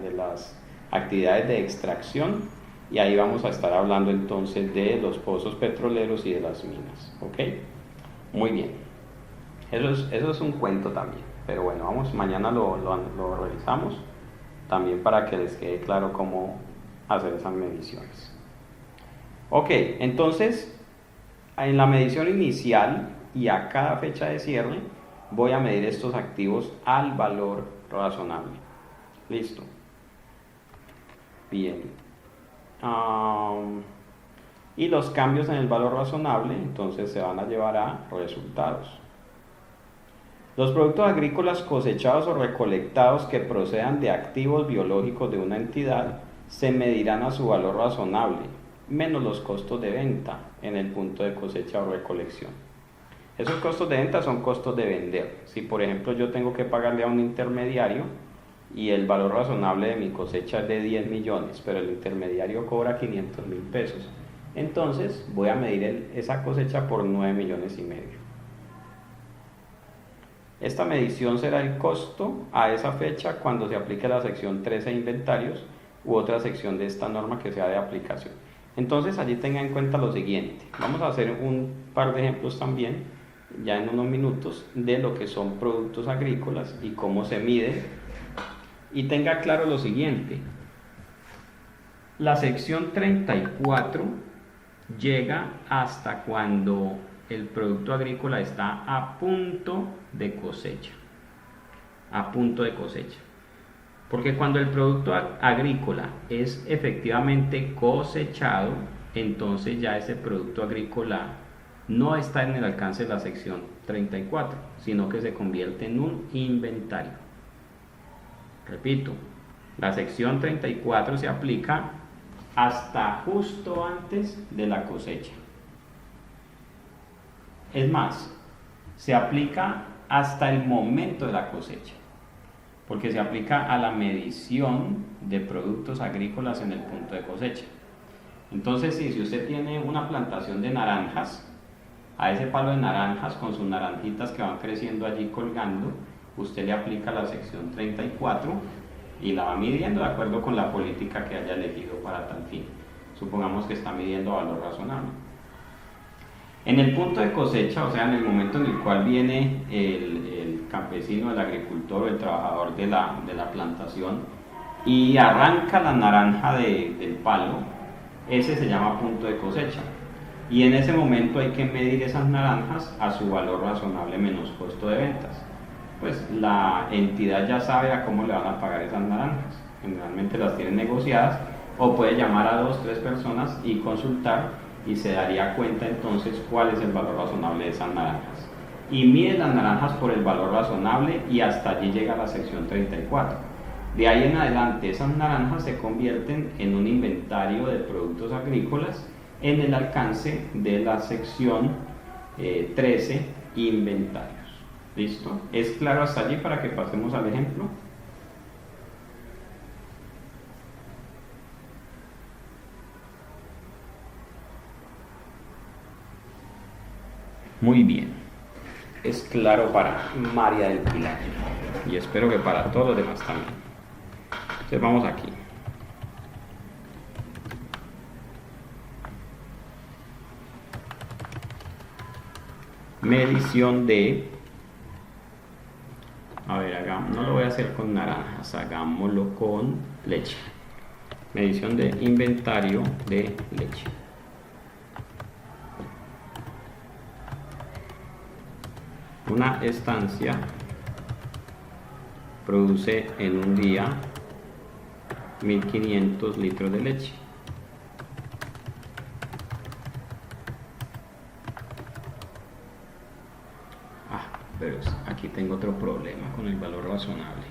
las actividades de extracción y ahí vamos a estar hablando entonces de los pozos petroleros y de las minas. ¿Ok? Muy bien. Eso es un cuento también, pero bueno, mañana lo revisamos también para que les quede claro cómo hacer esas mediciones. Ok, entonces en la medición inicial y a cada fecha de cierre voy a medir estos activos al valor razonable. Listo. Bien. Y los cambios en el valor razonable entonces se van a llevar a resultados. Los productos agrícolas cosechados o recolectados que procedan de activos biológicos de una entidad se medirán a su valor razonable, menos los costos de venta en el punto de cosecha o recolección. Esos costos de venta son costos de vender. Si por ejemplo yo tengo que pagarle a un intermediario y el valor razonable de mi cosecha es de 10 millones, pero el intermediario cobra 500.000 pesos, entonces voy a medir esa cosecha por 9 millones y medio. Esta medición será el costo a esa fecha cuando se aplique la sección 13 de inventarios u otra sección de esta norma que sea de aplicación. Entonces allí tenga en cuenta lo siguiente. Vamos a hacer un par de ejemplos también, ya en unos minutos, de lo que son productos agrícolas y cómo se mide. Y tenga claro lo siguiente. La sección 34 llega hasta cuando el producto agrícola está a punto de cosecha. A punto de cosecha. Porque cuando el producto agrícola es efectivamente cosechado, entonces ya ese producto agrícola no está en el alcance de la sección 34, sino que se convierte en un inventario. Repito, la sección 34 se aplica hasta justo antes de la cosecha. Es más, se aplica hasta el momento de la cosecha, porque se aplica a la medición de productos agrícolas en el punto de cosecha. Entonces, si usted tiene una plantación de naranjas, a ese palo de naranjas con sus naranjitas que van creciendo allí colgando, usted le aplica la sección 34 y la va midiendo de acuerdo con la política que haya elegido para tal fin. Supongamos que está midiendo valor razonable. En el punto de cosecha, o sea, en el momento en el cual viene el campesino, el agricultor o el trabajador de la plantación y arranca la naranja del palo, ese se llama punto de cosecha. Y en ese momento hay que medir esas naranjas a su valor razonable menos costo de ventas. Pues la entidad ya sabe a cómo le van a pagar esas naranjas. Generalmente las tienen negociadas, o puede llamar a 2 o 3 personas y consultar, y se daría cuenta entonces cuál es el valor razonable de esas naranjas. Y mide las naranjas por el valor razonable y hasta allí llega la sección 34. De ahí en adelante esas naranjas se convierten en un inventario de productos agrícolas en el alcance de la sección 13, inventarios. ¿Listo? ¿Es claro hasta allí para que pasemos al ejemplo? Muy bien, es claro para María del Pilar y espero que para todos los demás también. Entonces vamos aquí. Medición de, no lo voy a hacer con naranjas, hagámoslo con leche. Medición de inventario de leche. Una estancia produce en un día 1500 litros de leche. Pero aquí tengo otro problema con el valor razonable.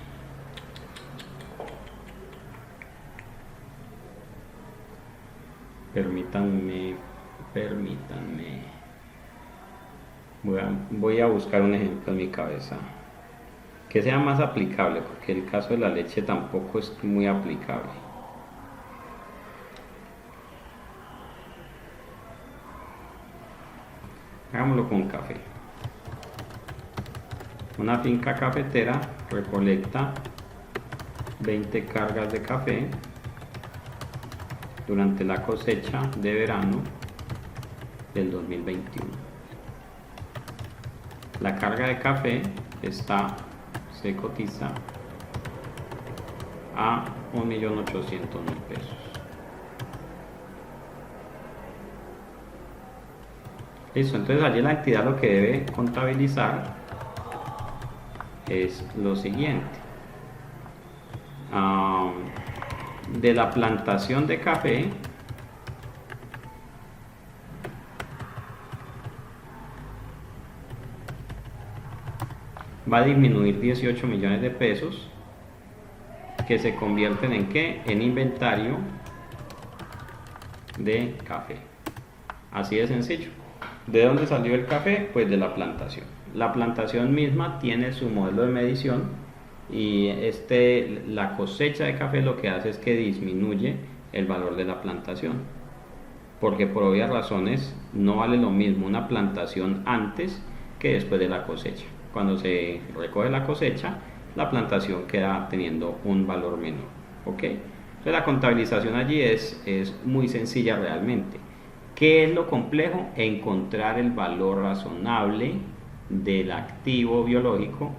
Permítanme. Voy a buscar un ejemplo en mi cabeza que sea más aplicable, porque el caso de la leche tampoco es muy aplicable. Hagámoslo con café. Una finca cafetera recolecta 20 cargas de café durante la cosecha de verano del 2021. La carga de café se cotiza a 1.800.000 pesos. Listo, entonces allí la entidad lo que debe contabilizar es lo siguiente. De la plantación de café va a disminuir 18 millones de pesos que se convierten en ¿qué? En inventario de café. Así de sencillo. ¿De dónde salió el café? Pues de la plantación. La plantación misma tiene su modelo de medición y la cosecha de café lo que hace es que disminuye el valor de la plantación, porque por obvias razones no vale lo mismo una plantación antes que después de la cosecha. Cuando se recoge la cosecha, la plantación queda teniendo un valor menor, ¿ok? Entonces la contabilización allí es muy sencilla realmente. ¿Qué es lo complejo? Encontrar el valor razonable del activo biológico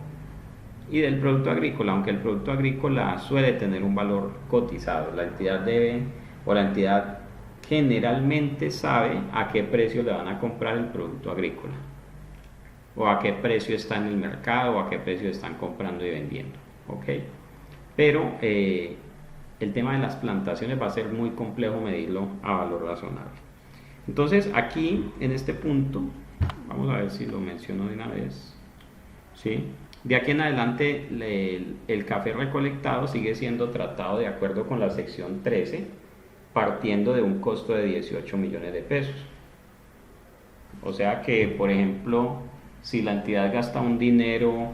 y del producto agrícola, aunque el producto agrícola suele tener un valor cotizado. La entidad generalmente sabe a qué precio le van a comprar el producto agrícola, o a qué precio está en el mercado, o a qué precio están comprando y vendiendo, ¿ok? Pero el tema de las plantaciones va a ser muy complejo medirlo a valor razonable. Entonces aquí en este punto, vamos a ver si lo menciono de una vez, ¿sí? De aquí en adelante el café recolectado sigue siendo tratado de acuerdo con la sección 13, partiendo de un costo de 18 millones de pesos. O sea que, por ejemplo, si la entidad gasta un dinero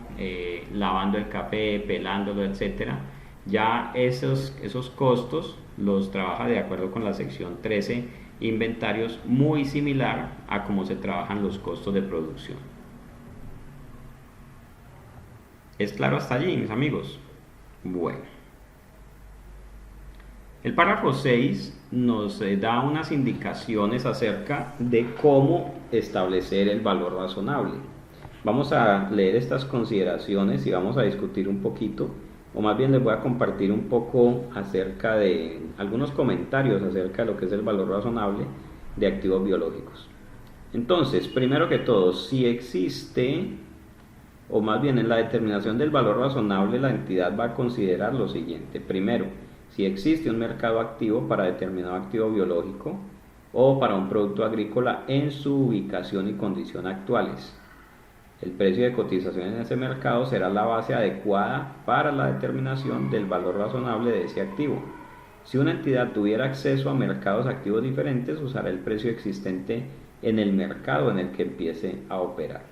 lavando el café, pelándolo, etcétera, ya esos costos los trabaja de acuerdo con la sección 13 inventarios, muy similar a cómo se trabajan los costos de producción. ¿Es claro hasta allí, mis amigos? Bueno. El párrafo 6 nos da unas indicaciones acerca de cómo establecer el valor razonable. Vamos a leer estas consideraciones y vamos a discutir un poquito, o más bien les voy a compartir un poco acerca de algunos comentarios acerca de lo que es el valor razonable de activos biológicos. Entonces, primero que todo, si existe, o más bien en la determinación del valor razonable, la entidad va a considerar lo siguiente. Primero, si existe un mercado activo para determinado activo biológico o para un producto agrícola en su ubicación y condición actuales. El precio de cotización en ese mercado será la base adecuada para la determinación del valor razonable de ese activo. Si una entidad tuviera acceso a mercados activos diferentes, usará el precio existente en el mercado en el que empiece a operar.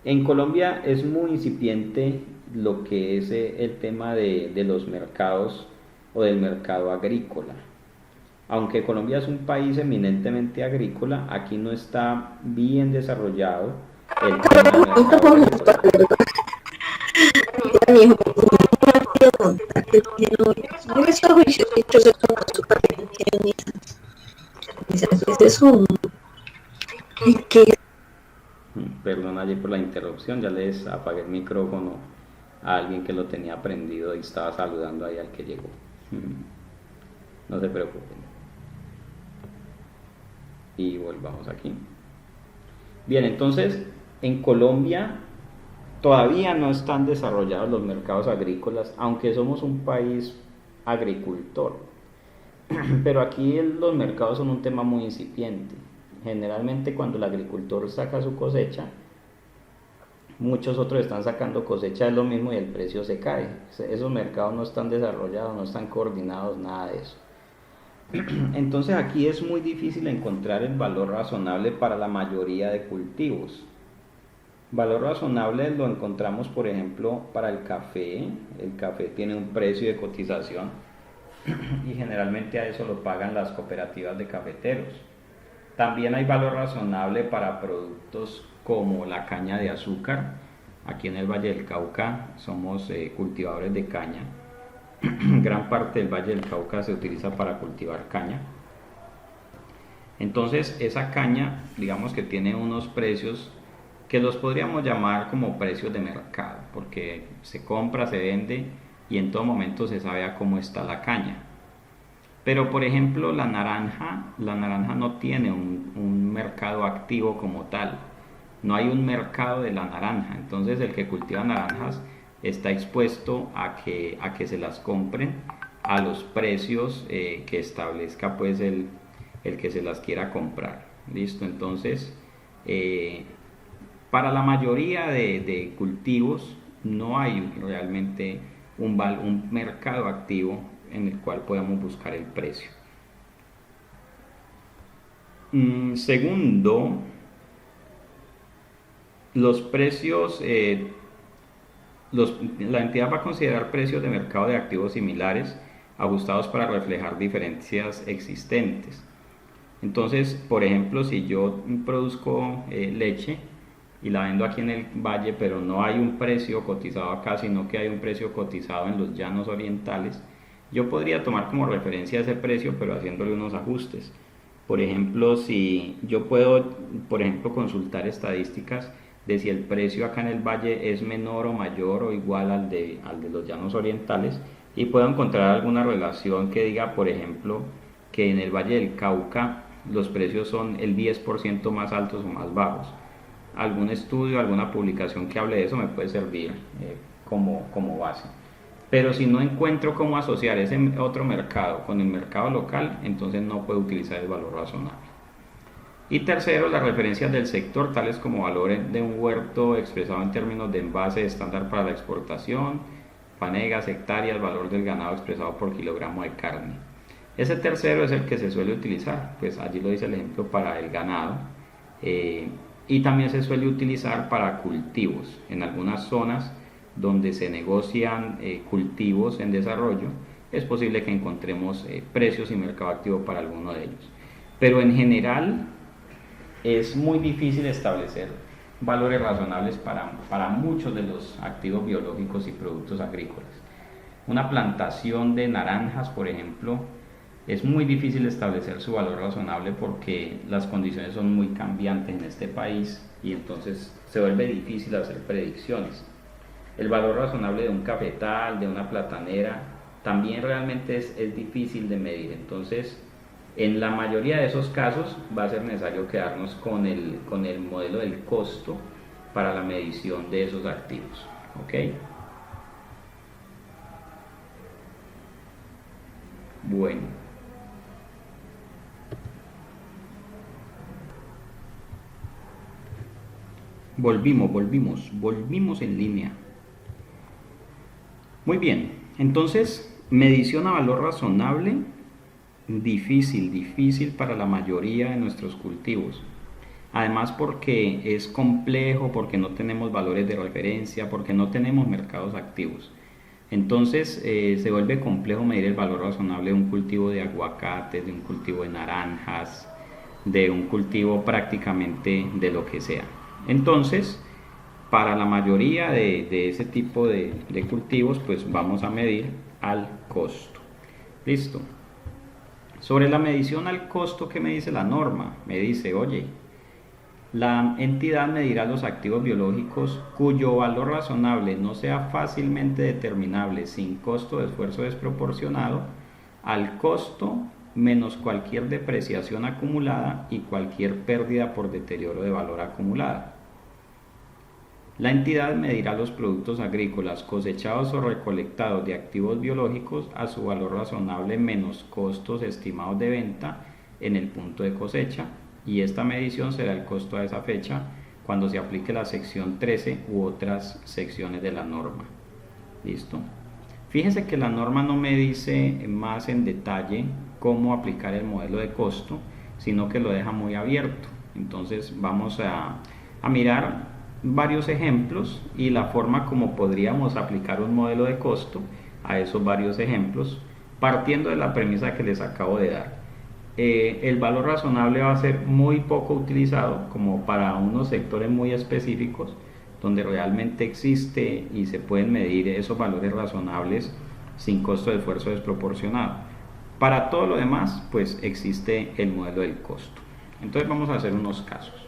En Colombia es muy incipiente lo que es el tema de los mercados o del mercado agrícola. Aunque Colombia es un país eminentemente agrícola, aquí no está bien desarrollado el tema del mercado agrícola. Perdón allí por la interrupción, ya les apagué el micrófono a alguien que lo tenía prendido y estaba saludando ahí al que llegó. No se preocupen. Y volvamos aquí. Bien, entonces en Colombia todavía no están desarrollados los mercados agrícolas, aunque somos un país agricultor. Pero aquí los mercados son un tema muy incipiente. Generalmente cuando el agricultor saca su cosecha, muchos otros están sacando cosecha de lo mismo y el precio se cae. Esos mercados no están desarrollados, no están coordinados, nada de eso. Entonces aquí es muy difícil encontrar el valor razonable para la mayoría de cultivos. Valor razonable lo encontramos, por ejemplo, para el café. El café tiene un precio de cotización y generalmente a eso lo pagan las cooperativas de cafeteros. También hay valor razonable para productos como la caña de azúcar. Aquí en el Valle del Cauca somos cultivadores de caña. Gran parte del Valle del Cauca se utiliza para cultivar caña. Entonces esa caña, digamos que tiene unos precios que los podríamos llamar como precios de mercado, porque se compra, se vende y en todo momento se sabe a cómo está la caña. Pero por ejemplo la naranja no tiene un mercado activo como tal. No hay un mercado de la naranja. Entonces el que cultiva naranjas está expuesto a que se las compren a los precios que establezca pues el que se las quiera comprar. Listo, entonces para la mayoría de cultivos no hay realmente un mercado activo en el cual podamos buscar el precio. Segundo, los precios, la entidad va a considerar precios de mercado de activos similares ajustados para reflejar diferencias existentes. Entonces, por ejemplo, si yo produzco leche y la vendo aquí en el valle, pero no hay un precio cotizado acá, sino que hay un precio cotizado en los llanos orientales, yo podría tomar como referencia ese precio, pero haciéndole unos ajustes. Por ejemplo, si yo puedo, por ejemplo, consultar estadísticas de si el precio acá en el valle es menor o mayor o igual al de los llanos orientales, y puedo encontrar alguna relación que diga, por ejemplo, que en el Valle del Cauca los precios son el 10% más altos o más bajos. Algún estudio, alguna publicación que hable de eso me puede servir como base. Pero si no encuentro cómo asociar ese otro mercado con el mercado local, entonces no puedo utilizar el valor razonable. Y tercero, las referencias del sector, tales como valores de un huerto expresado en términos de envase estándar para la exportación, fanegas, hectáreas, valor del ganado expresado por kilogramo de carne. Ese tercero es el que se suele utilizar, pues allí lo dice el ejemplo para el ganado, y también se suele utilizar para cultivos. En algunas zonas donde se negocian cultivos en desarrollo, es posible que encontremos precios y mercado activo para alguno de ellos. Pero en general es muy difícil establecer valores razonables para muchos de los activos biológicos y productos agrícolas. Una plantación de naranjas, por ejemplo, es muy difícil establecer su valor razonable porque las condiciones son muy cambiantes en este país y entonces se vuelve difícil hacer predicciones. El valor razonable de un cafetal, de una platanera, también realmente es difícil de medir. Entonces, en la mayoría de esos casos va a ser necesario quedarnos con el modelo del costo para la medición de esos activos. ¿Ok? Bueno. Volvimos en línea. Muy bien, entonces, medición a valor razonable, difícil para la mayoría de nuestros cultivos. Además porque es complejo, porque no tenemos valores de referencia, porque no tenemos mercados activos. Entonces se vuelve complejo medir el valor razonable de un cultivo de aguacates, de un cultivo de naranjas, de un cultivo prácticamente de lo que sea. Entonces, para la mayoría de ese tipo de cultivos, pues vamos a medir al costo. Listo. Sobre la medición al costo, ¿qué me dice la norma? Me dice, oye, la entidad medirá los activos biológicos cuyo valor razonable no sea fácilmente determinable sin costo de esfuerzo desproporcionado al costo menos cualquier depreciación acumulada y cualquier pérdida por deterioro de valor acumulada. La entidad medirá los productos agrícolas cosechados o recolectados de activos biológicos a su valor razonable menos costos estimados de venta en el punto de cosecha, y esta medición será el costo a esa fecha cuando se aplique la sección 13 u otras secciones de la norma. ¿Listo? Fíjese que la norma no me dice más en detalle cómo aplicar el modelo de costo, sino que lo deja muy abierto. Entonces vamos a mirar varios ejemplos y la forma como podríamos aplicar un modelo de costo a esos varios ejemplos, partiendo de la premisa que les acabo de dar. El valor razonable va a ser muy poco utilizado como para unos sectores muy específicos donde realmente existe y se pueden medir esos valores razonables sin costo de esfuerzo desproporcionado. Para todo lo demás, pues existe el modelo del costo. Entonces vamos a hacer unos casos.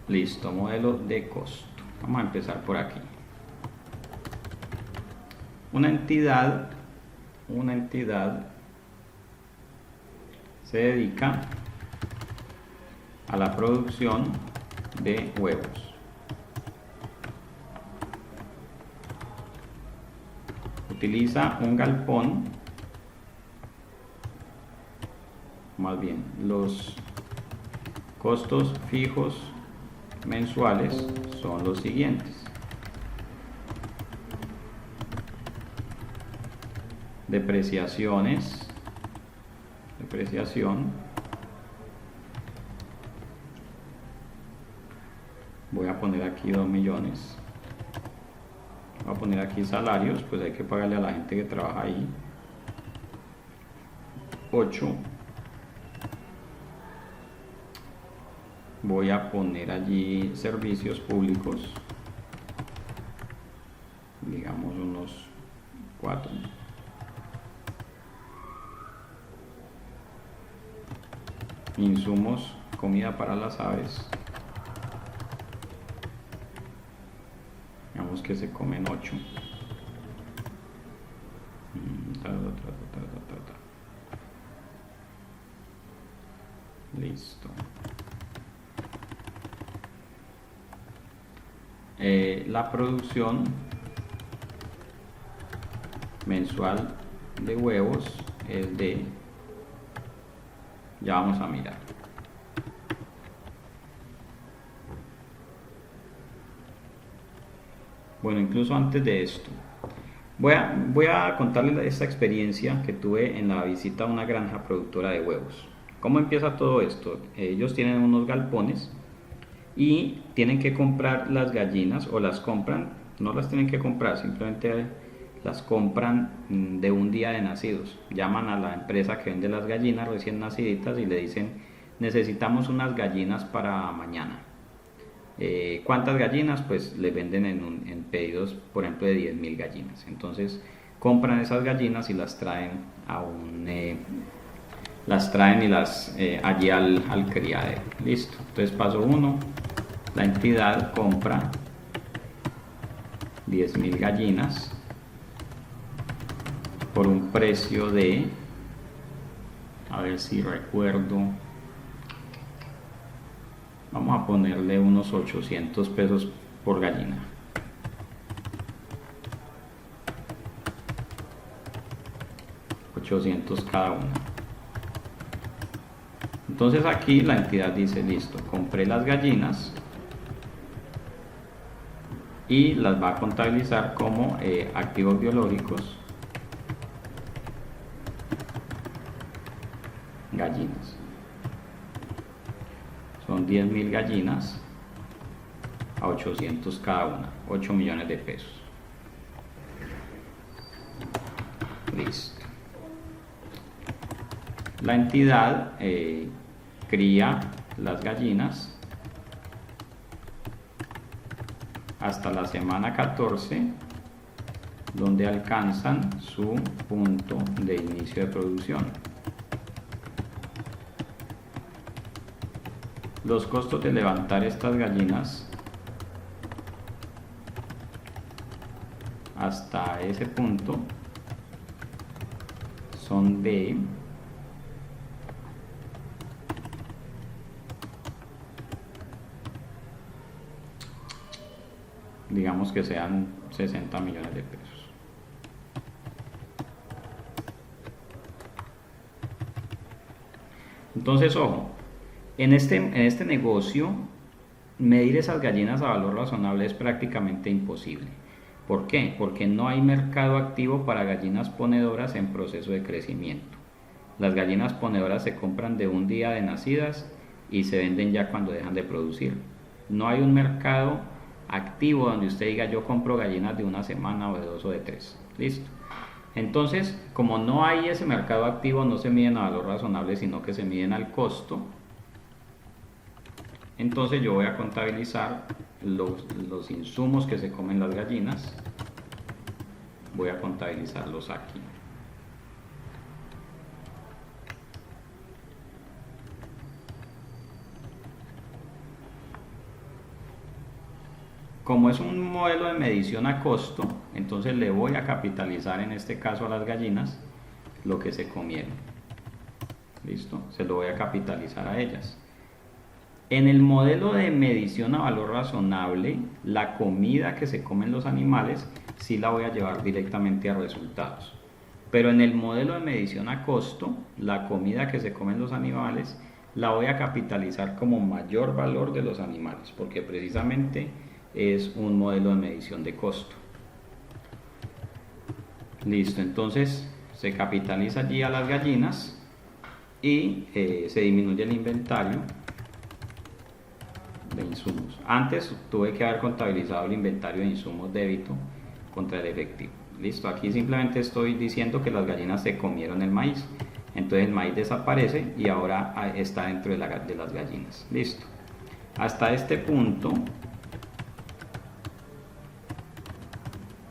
Listo, modelo de costo. Vamos a empezar por aquí. Una entidad se dedica a la producción de huevos. Utiliza un galpón, más bien los costos fijos mensuales son los siguientes: depreciación, voy a poner aquí 2 millones, voy a poner aquí salarios, pues hay que pagarle a la gente que trabaja ahí, 8. Voy a poner allí servicios públicos, digamos unos 4. Insumos, comida para las aves, digamos que se comen 8. Listo. La producción mensual de huevos es de, ya vamos a mirar, bueno, incluso antes de esto voy a contarles esta experiencia que tuve en la visita a una granja productora de huevos. ¿Cómo empieza todo esto? Ellos tienen unos galpones y tienen que comprar las gallinas, o las compran, no las tienen que comprar, simplemente las compran de un día de nacidos. Llaman a la empresa que vende las gallinas recién naciditas y le dicen: necesitamos unas gallinas para mañana. ¿Cuántas gallinas? Pues le venden en pedidos, por ejemplo, de 10.000 gallinas. Entonces compran esas gallinas y las traen allí al criadero. Listo. Entonces, paso 1, la entidad compra 10.000 gallinas por un precio de, a ver si recuerdo, vamos a ponerle unos 800 pesos por gallina. $800 cada una. Entonces aquí la entidad dice: listo, compré las gallinas y las va a contabilizar como activos biológicos, gallinas. Son 10.000 gallinas a 800 cada una, 8 millones de pesos. Listo. La entidad cría las gallinas hasta la semana 14, donde alcanzan su punto de inicio de producción. Los costos de levantar estas gallinas hasta ese punto son de digamos que sean 60 millones de pesos. Entonces, ojo, en este negocio, medir esas gallinas a valor razonable es prácticamente imposible. ¿Por qué? Porque no hay mercado activo para gallinas ponedoras en proceso de crecimiento. Las gallinas ponedoras se compran de un día de nacidas y se venden ya cuando dejan de producir. No hay un mercado activo donde usted diga yo compro gallinas de una semana o de 2 o de 3. Listo. Entonces, como no hay ese mercado activo, no se miden a valor razonable, sino que se miden al costo. Entonces yo voy a contabilizar los insumos que se comen las gallinas. Voy a contabilizarlos aquí. Como es un modelo de medición a costo, entonces le voy a capitalizar en este caso a las gallinas lo que se comieron. ¿Listo? Se lo voy a capitalizar a ellas. En el modelo de medición a valor razonable, la comida que se comen los animales sí la voy a llevar directamente a resultados. Pero en el modelo de medición a costo, la comida que se comen los animales la voy a capitalizar como mayor valor de los animales, porque precisamente es un modelo de medición de costo. Listo, entonces se capitaliza allí a las gallinas y se disminuye el inventario de insumos. Antes tuve que haber contabilizado el inventario de insumos débito contra el efectivo. Listo, aquí simplemente estoy diciendo que las gallinas se comieron el maíz. Entonces el maíz desaparece y ahora está dentro de las gallinas. Listo. Hasta este punto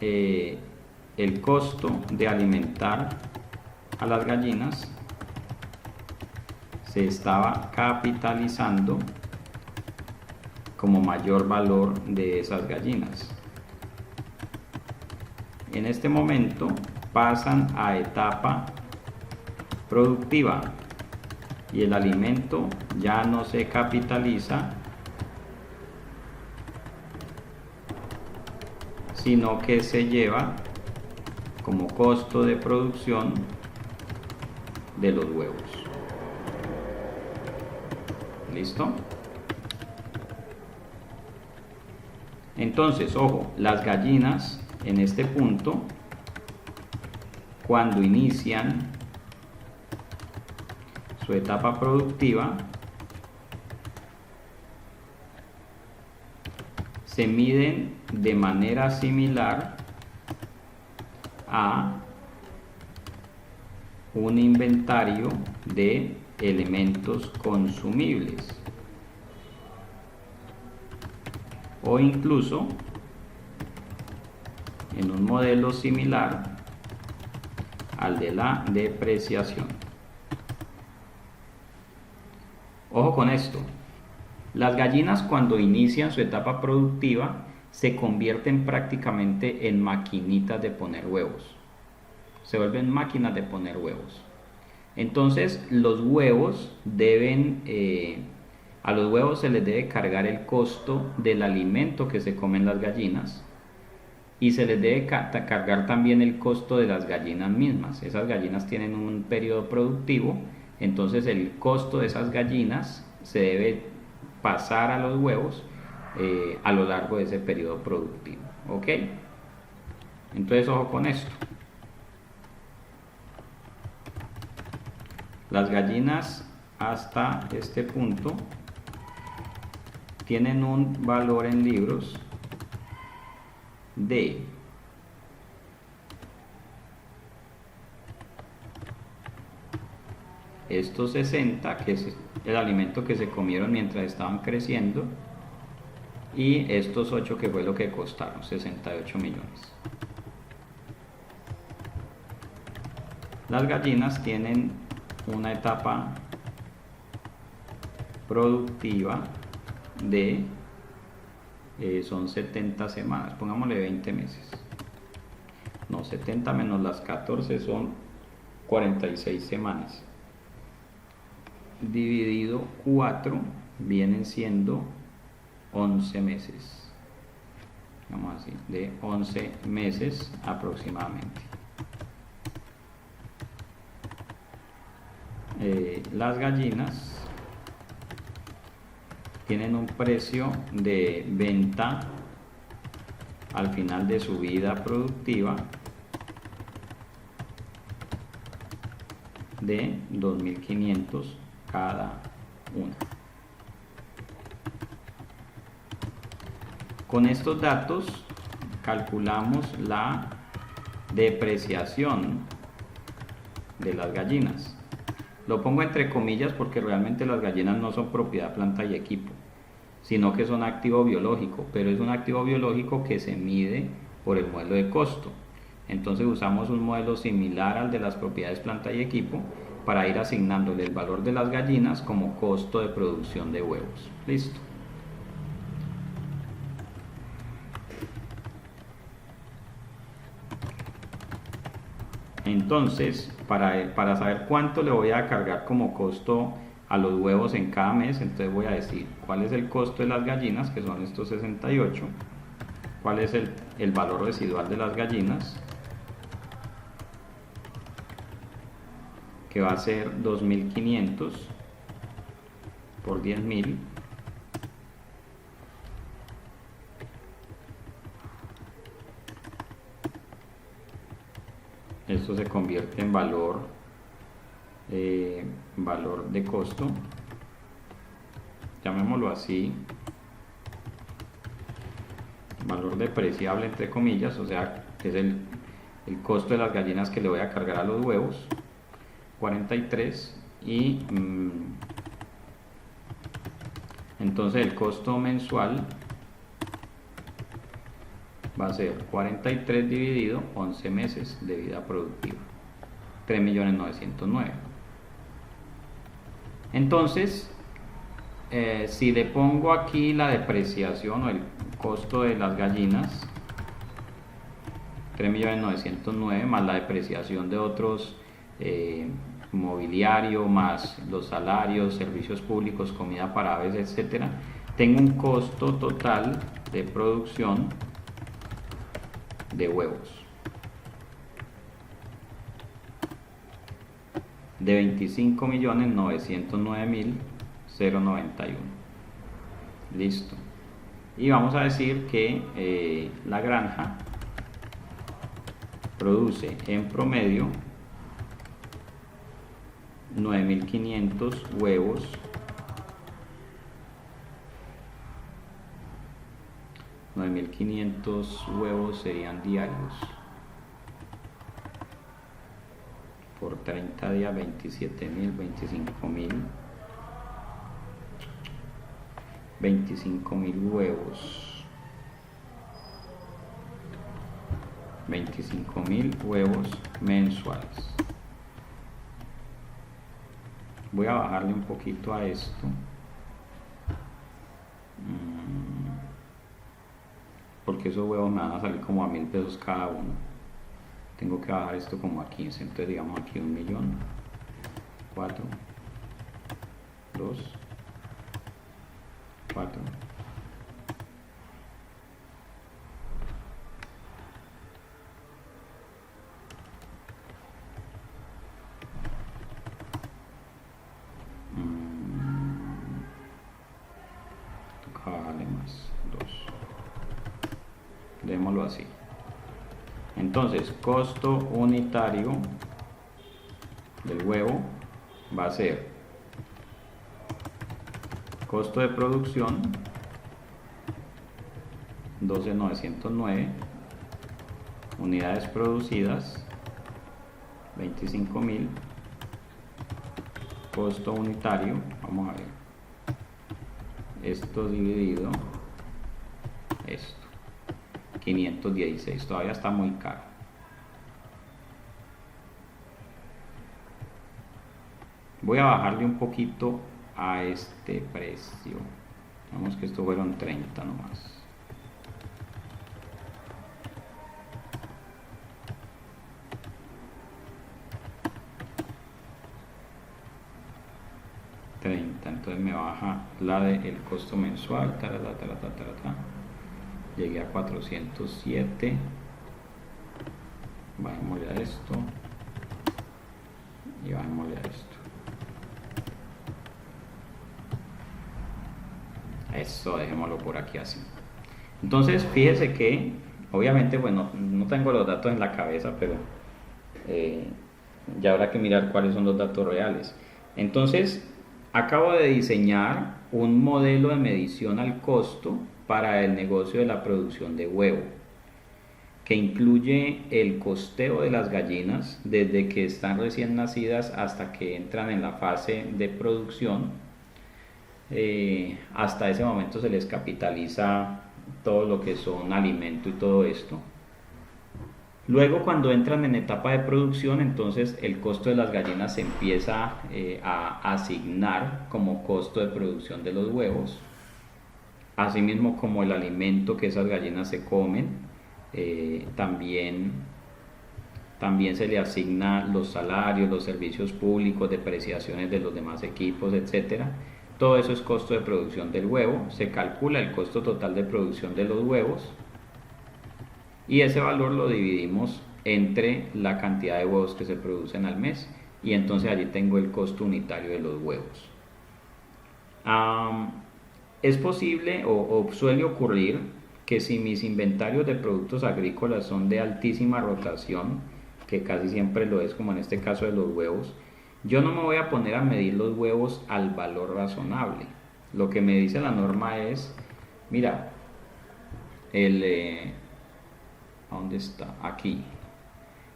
el costo de alimentar a las gallinas se estaba capitalizando como mayor valor de esas gallinas. En este momento pasan a etapa productiva y el alimento ya no se capitaliza, sino que se lleva como costo de producción de los huevos. ¿Listo? Entonces, ojo, las gallinas en este punto, cuando inician su etapa productiva, se miden de manera similar a un inventario de elementos consumibles, o incluso en un modelo similar al de la depreciación. Ojo con esto, las gallinas cuando inician su etapa productiva se convierten prácticamente en maquinitas de poner huevos, se vuelven máquinas de poner huevos. Entonces los huevos deben, a los huevos se les debe cargar el costo del alimento que se comen las gallinas y se les debe cargar también el costo de las gallinas mismas. Esas gallinas tienen un periodo productivo, entonces el costo de esas gallinas se debe pasar a los huevos a lo largo de ese periodo productivo. ¿Ok? Entonces ojo con esto. Las gallinas hasta este punto tienen un valor en libros de estos 60, que es el alimento que se comieron mientras estaban creciendo, y estos 8 que fue lo que costaron, 68 millones. Las gallinas tienen una etapa productiva de son 70 semanas, pongámosle 20 meses. No, 70 menos las 14 son 46 semanas. Dividido 4 vienen siendo 11 meses. Vamos así, de 11 meses aproximadamente. Las gallinas tienen un precio de venta al final de su vida productiva de 2.500 cada una. Con estos datos calculamos la depreciación de las gallinas. Lo pongo entre comillas porque realmente las gallinas no son propiedad, planta y equipo, sino que son activo biológico, pero es un activo biológico que se mide por el modelo de costo. Entonces usamos un modelo similar al de las propiedades planta y equipo para ir asignándole el valor de las gallinas como costo de producción de huevos. Listo. Entonces, para saber cuánto le voy a cargar como costo a los huevos en cada mes, entonces voy a decir cuál es el costo de las gallinas, que son estos 68, cuál es el valor residual de las gallinas, que va a ser 2.500 por 10.000, esto se convierte en valor de costo, llamémoslo así, valor depreciable entre comillas, o sea, es el costo de las gallinas que le voy a cargar a los huevos, 43, y entonces el costo mensual va a ser 43 dividido 11 meses de vida productiva, 3.909.000. Entonces, si le pongo aquí la depreciación o el costo de las gallinas, 3.909.000 más la depreciación de otros mobiliario, más los salarios, servicios públicos, comida para aves, etcétera, tengo un costo total de producción de huevos de 25.909.091. Listo. Y vamos a decir que la granja produce en promedio 9.500 huevos serían diarios por 30 días, 27.000, 25.000 huevos, 25.000 huevos mensuales. Voy a bajarle un poquito a esto, porque esos huevos me van a salir como a 1.000 pesos cada uno. Tengo que bajar esto como a 15, entonces digamos aquí 1.000.000, 4, 2, 4, toca bajarle más, 2, démoslo así. Entonces, costo unitario del huevo va a ser costo de producción 12.909, unidades producidas 25.000, costo unitario, vamos a ver, esto dividido esto, 516, todavía está muy caro. Voy a bajarle un poquito a este precio, vamos que esto fueron 30 nomás. Entonces me baja la del costo mensual, llegué a 407, bajémosle a esto y bajémosle a esto. Eso dejémoslo por aquí así. Entonces fíjese que Obviamente, bueno, no tengo los datos en la cabeza, pero eh, ya habrá que mirar cuáles son los datos reales. Entonces, acabo de diseñar un modelo de medición al costo para el negocio de la producción de huevo, que incluye el costeo de las gallinas desde que están recién nacidas hasta que entran en la fase de producción. Hasta ese momento se les capitaliza todo lo que son alimento y todo esto. Luego, cuando entran en etapa de producción, entonces el costo de las gallinas se empieza a asignar como costo de producción de los huevos, asimismo como el alimento que esas gallinas se comen. También se le asigna los salarios, los servicios públicos, depreciaciones de los demás equipos, etcétera. Todo eso es costo de producción del huevo. Se calcula el costo total de producción de los huevos y ese valor lo dividimos entre la cantidad de huevos que se producen al mes, y entonces allí tengo el costo unitario de los huevos. Es posible o suele ocurrir que si mis inventarios de productos agrícolas son de altísima rotación, que casi siempre lo es, como en este caso de los huevos, yo no me voy a poner a medir los huevos al valor razonable. Lo que me dice la norma es, mira, ¿dónde está? Aquí.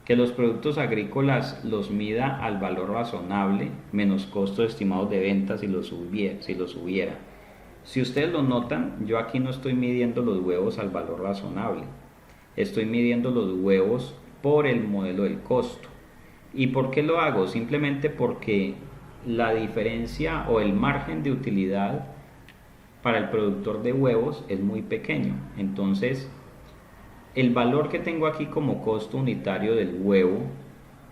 Que los productos agrícolas los mida al valor razonable menos costos estimados de venta si los hubiera. Si ustedes lo notan, yo aquí no estoy midiendo los huevos al valor razonable. Estoy midiendo los huevos por el modelo del costo. ¿Y por qué lo hago? Simplemente porque la diferencia o el margen de utilidad para el productor de huevos es muy pequeño. Entonces, el valor que tengo aquí como costo unitario del huevo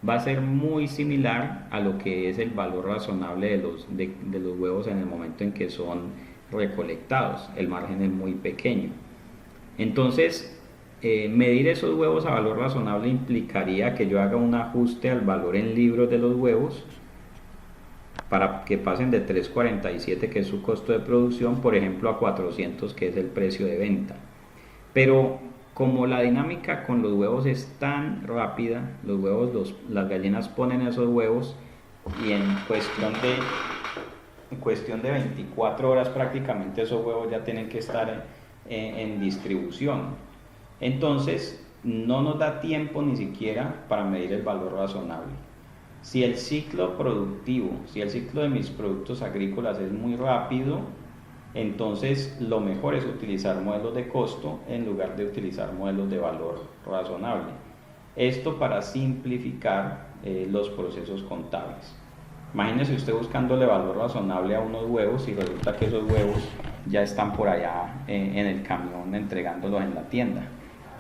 va a ser muy similar a lo que es el valor razonable de los huevos en el momento en que son recolectados. El margen es muy pequeño. Entonces, medir esos huevos a valor razonable implicaría que yo haga un ajuste al valor en libros de los huevos para que pasen de 3.47, que es su costo de producción, por ejemplo, a 400, que es el precio de venta. Pero como la dinámica con los huevos es tan rápida, las gallinas ponen esos huevos y en cuestión de 24 horas prácticamente esos huevos ya tienen que estar en distribución. Entonces no nos da tiempo ni siquiera para medir el valor razonable. Si el ciclo productivo, si el ciclo de mis productos agrícolas es muy rápido, entonces lo mejor es utilizar modelos de costo en lugar de utilizar modelos de valor razonable. Esto para simplificar los procesos contables. Imagínese usted buscándole valor razonable a unos huevos y resulta que esos huevos ya están por allá en el camión entregándolos en la tienda.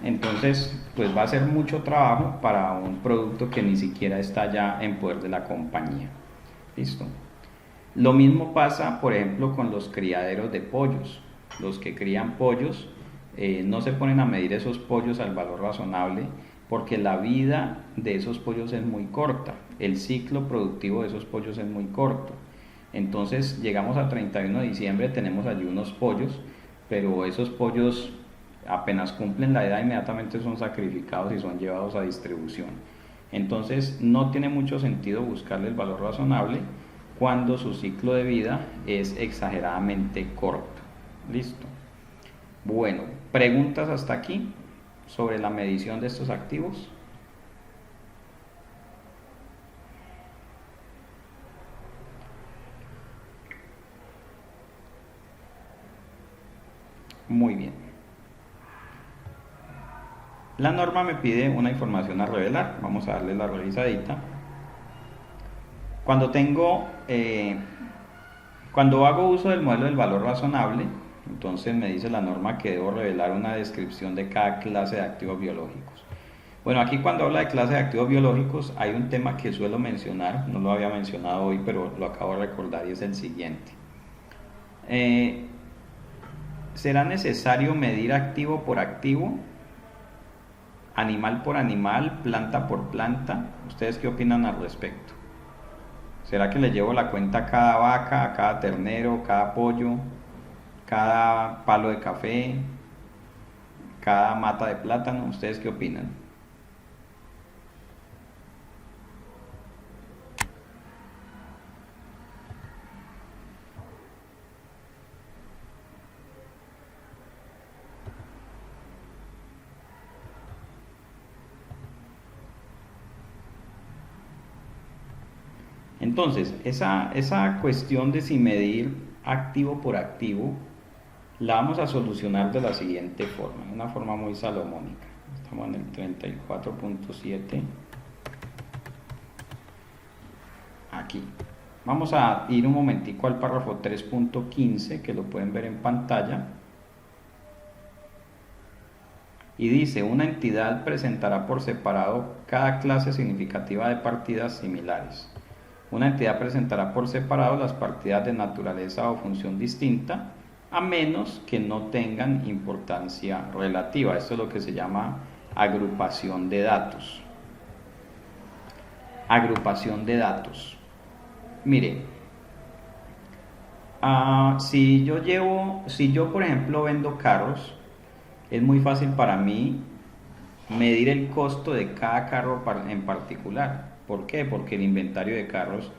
Entonces, pues va a ser mucho trabajo para un producto que ni siquiera está ya en poder de la compañía. ¿Listo? Lo mismo pasa, por ejemplo, con los criaderos de pollos. Los que crían pollos no se ponen a medir esos pollos al valor razonable porque la vida de esos pollos es muy corta. El ciclo productivo de esos pollos es muy corto. Entonces llegamos a 31 de diciembre, tenemos allí unos pollos, pero esos pollos apenas cumplen la edad inmediatamente son sacrificados y son llevados a distribución. Entonces no tiene mucho sentido buscarle el valor razonable cuando su ciclo de vida es exageradamente corto. Listo. Bueno, preguntas hasta aquí sobre la medición de estos activos. Muy bien. La norma me pide una información a revelar. Vamos a darle la revisadita. Cuando hago uso del modelo del valor razonable, entonces me dice la norma que debo revelar una descripción de cada clase de activos biológicos. Bueno, aquí cuando habla de clase de activos biológicos hay un tema que suelo mencionar, no lo había mencionado hoy, pero lo acabo de recordar y es el siguiente. ¿Será necesario medir activo por activo? Animal por animal, planta por planta. ¿Ustedes qué opinan al respecto? ¿Será que le llevo la cuenta a cada vaca, a cada ternero, cada pollo, cada palo de café, cada mata de plátano. ¿Ustedes qué opinan? Entonces, esa cuestión de si medir activo por activo, la vamos a solucionar de la siguiente forma, una forma muy salomónica. Estamos en el 34.7. Aquí. Vamos a ir un momentico al párrafo 3.15, que lo pueden ver en pantalla. Y dice, una entidad presentará por separado cada clase significativa de partidas similares. Una entidad presentará por separado las partidas de naturaleza o función distinta, a menos que no tengan importancia relativa. Esto es lo que se llama agrupación de datos. Agrupación de datos. Mire, si yo por ejemplo vendo carros, es muy fácil para mí medir el costo de cada carro en particular. ¿Por qué? Porque el inventario de carros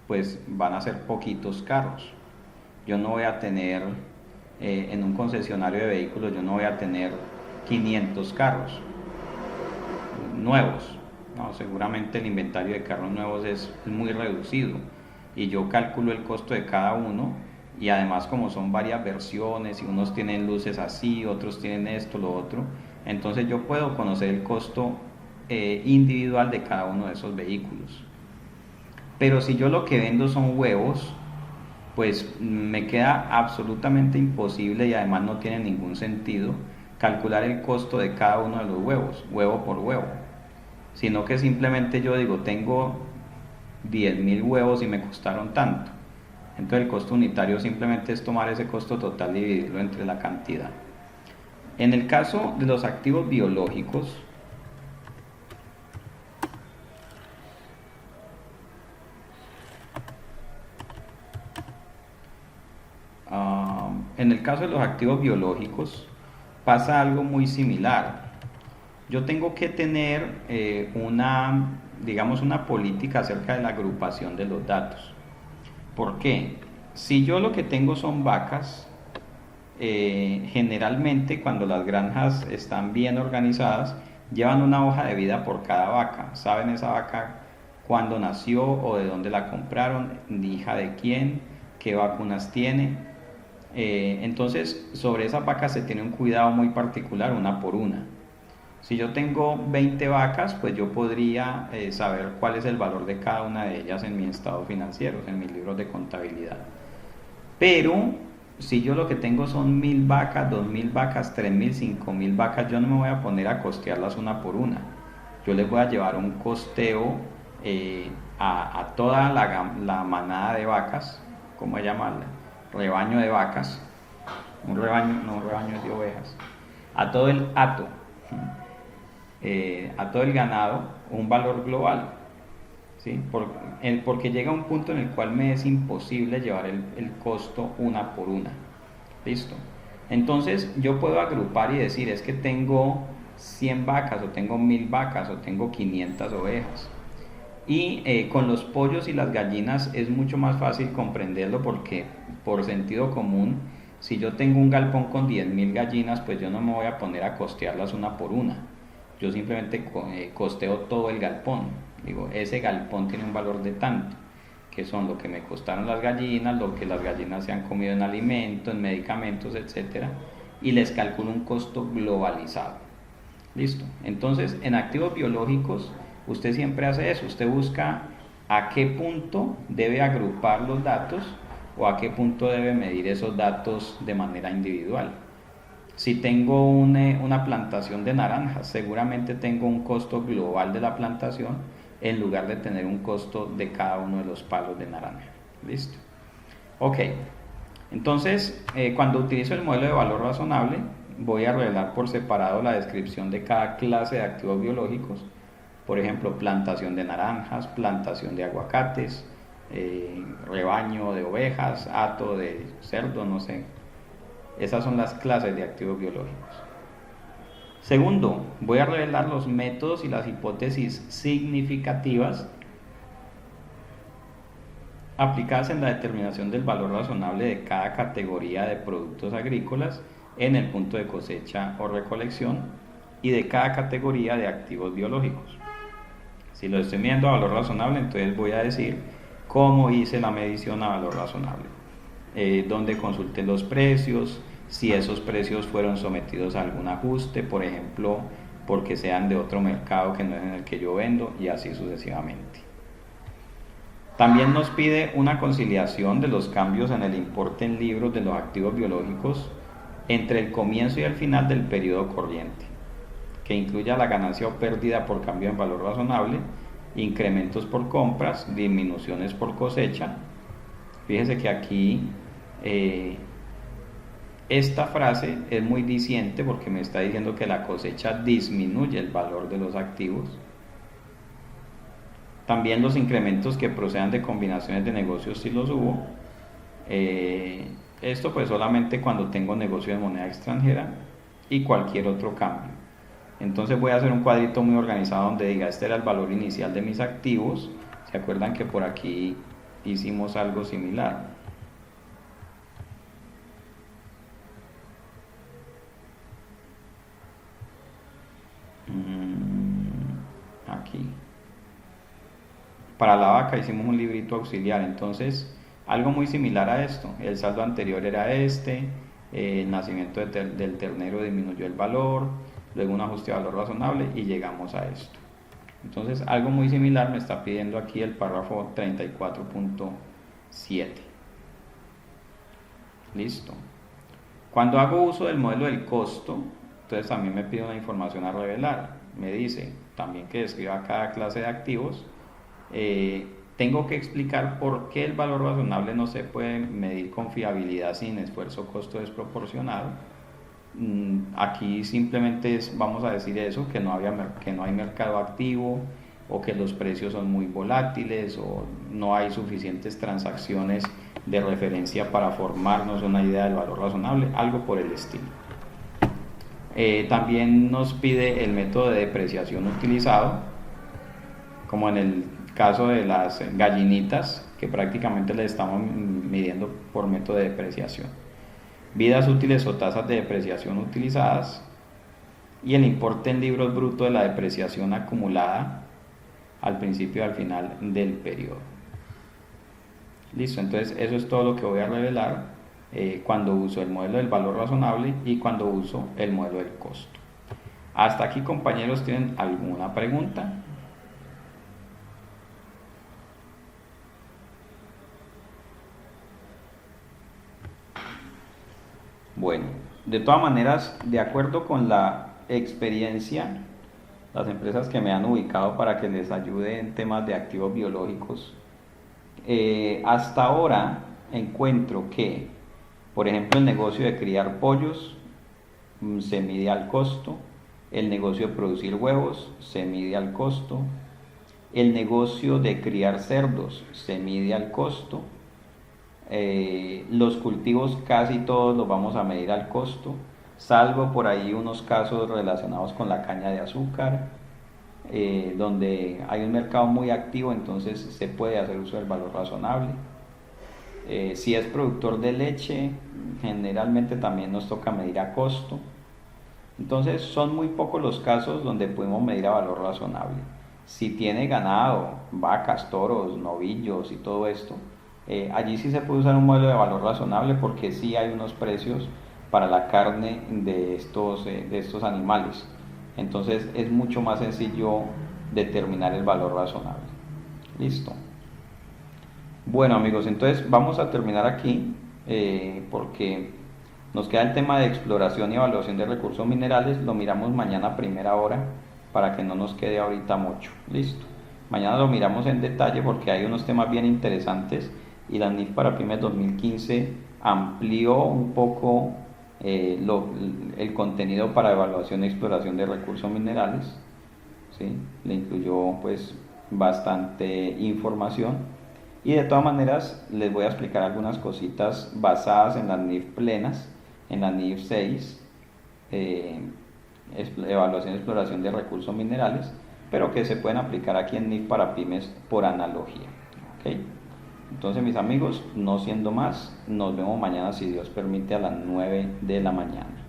pues van a ser poquitos carros. Yo no voy a tener en un concesionario de vehículos, yo no voy a tener 500 carros nuevos. No, seguramente el inventario de carros nuevos es muy reducido y yo calculo el costo de cada uno, y además como son varias versiones y unos tienen luces así, otros tienen esto, lo otro, entonces yo puedo conocer el costo individual de cada uno de esos vehículos. Pero si yo lo que vendo son huevos, pues me queda absolutamente imposible, y además no tiene ningún sentido calcular el costo de cada uno de los huevos, huevo por huevo, sino que simplemente yo digo, tengo 10.000 huevos y me costaron tanto. Entonces el costo unitario simplemente es tomar ese costo total y dividirlo entre la cantidad. En el caso de los activos biológicos, pasa algo muy similar. Yo tengo que tener digamos, una política acerca de la agrupación de los datos. ¿Por qué? Si yo lo que tengo son vacas, generalmente cuando las granjas están bien organizadas, llevan una hoja de vida por cada vaca. Saben esa vaca cuándo nació o de dónde la compraron, hija de quién, qué vacunas tiene. Entonces, sobre esas vacas se tiene un cuidado muy particular, una por una. Si yo tengo 20 vacas, pues yo podría saber cuál es el valor de cada una de ellas en mis estados financieros, en mis libros de contabilidad. Pero si yo lo que tengo son 1.000 vacas, 2.000 vacas, 3.000, 5.000 vacas, yo no me voy a poner a costearlas una por una. Yo les voy a llevar un costeo a toda la manada de vacas, ¿cómo llamarla? Rebaño de vacas, un rebaño de ovejas, a todo el hato, a todo el ganado, un valor global, ¿sí? Porque llega un punto en el cual me es imposible llevar el costo una por una. ¿Listo? Entonces yo puedo agrupar y decir, es que tengo 100 vacas, o tengo 1.000 vacas, o tengo 500 ovejas. Y con los pollos y las gallinas es mucho más fácil comprenderlo, porque por sentido común, si yo tengo un galpón con 10.000 gallinas, pues yo no me voy a poner a costearlas una por una. Yo simplemente costeo todo el galpón. Digo, ese galpón tiene un valor de tanto, que son lo que me costaron las gallinas, lo que las gallinas se han comido en alimentos, en medicamentos, etcétera, y les calculo un costo globalizado. Listo. Entonces, en activos biológicos, usted siempre hace eso. Usted busca a qué punto debe agrupar los datos o a qué punto debe medir esos datos de manera individual. Si tengo una plantación de naranjas, seguramente tengo un costo global de la plantación en lugar de tener un costo de cada uno de los palos de naranja. ¿Listo? Ok. Entonces, cuando utilizo el modelo de valor razonable, voy a revelar por separado la descripción de cada clase de activos biológicos. Por ejemplo, plantación de naranjas, plantación de aguacates, rebaño de ovejas, hato de cerdo, no sé. Esas son las clases de activos biológicos. Segundo, voy a revelar los métodos y las hipótesis significativas aplicadas en la determinación del valor razonable de cada categoría de productos agrícolas en el punto de cosecha o recolección y de cada categoría de activos biológicos. Si lo estoy midiendo a valor razonable, entonces voy a decir cómo hice la medición a valor razonable, dónde consulté los precios, si esos precios fueron sometidos a algún ajuste, por ejemplo, porque sean de otro mercado que no es en el que yo vendo, y así sucesivamente. También nos pide una conciliación de los cambios en el importe en libros de los activos biológicos entre el comienzo y el final del periodo corriente, que incluya la ganancia o pérdida por cambio en valor razonable, incrementos por compras, disminuciones por cosecha. Fíjese que aquí esta frase es muy diciente porque me está diciendo que la cosecha disminuye el valor de los activos. También los incrementos que procedan de combinaciones de negocios si los hubo. Esto pues solamente cuando tengo negocio de moneda extranjera y cualquier otro cambio. Entonces voy a hacer un cuadrito muy organizado donde diga este era el valor inicial de mis activos. ¿Se acuerdan que por aquí hicimos algo similar? Aquí. Para la vaca hicimos un librito auxiliar, entonces algo muy similar a esto. El saldo anterior era este, el nacimiento del ternero disminuyó el valor, luego un ajuste de valor razonable y llegamos a esto. Entonces algo muy similar me está pidiendo aquí el párrafo 34.7. Listo. Cuando hago uso del modelo del costo, entonces también me pide una información a revelar. Me dice también que describa cada clase de activos. Tengo que explicar por qué el valor razonable no se puede medir con fiabilidad sin esfuerzo costo desproporcionado. Aquí simplemente vamos a decir eso, que no hay mercado activo, o que los precios son muy volátiles, o no hay suficientes transacciones de referencia para formarnos una idea del valor razonable, algo por el estilo. También nos pide el método de depreciación utilizado, como en el caso de las gallinitas, que prácticamente le estamos midiendo por método de depreciación. Vidas útiles o tasas de depreciación utilizadas, y el importe en libros bruto de la depreciación acumulada al principio y al final del periodo. Listo, entonces eso es todo lo que voy a revelar cuando uso el modelo del valor razonable y cuando uso el modelo del costo. Hasta aquí, compañeros, ¿tienen alguna pregunta? Bueno, de todas maneras, de acuerdo con la experiencia, las empresas que me han ubicado para que les ayude en temas de activos biológicos, hasta ahora encuentro que, por ejemplo, el negocio de criar pollos se mide al costo, el negocio de producir huevos se mide al costo, el negocio de criar cerdos se mide al costo, los cultivos casi todos los vamos a medir al costo, salvo por ahí unos casos relacionados con la caña de azúcar, donde hay un mercado muy activo, entonces se puede hacer uso del valor razonable. Si es productor de leche, generalmente también nos toca medir a costo. Entonces son muy pocos los casos donde podemos medir a valor razonable. Si tiene ganado, vacas, toros, novillos y todo esto, allí sí se puede usar un modelo de valor razonable, porque sí hay unos precios para la carne de estos animales. Entonces es mucho más sencillo determinar el valor razonable. Listo. Bueno, amigos, entonces vamos a terminar aquí porque nos queda el tema de exploración y evaluación de recursos minerales. Lo miramos mañana a primera hora para que no nos quede ahorita mucho. Listo. Mañana lo miramos en detalle porque hay unos temas bien interesantes y la NIF para pymes 2015 amplió un poco el contenido para evaluación y exploración de recursos minerales, ¿sí? Le incluyó pues bastante información, y de todas maneras les voy a explicar algunas cositas basadas en las NIF plenas, en la NIF 6, evaluación y exploración de recursos minerales, pero que se pueden aplicar aquí en NIF para pymes por analogía. ¿Okay? Entonces, mis amigos, no siendo más, nos vemos mañana si Dios permite a las 9 de la mañana.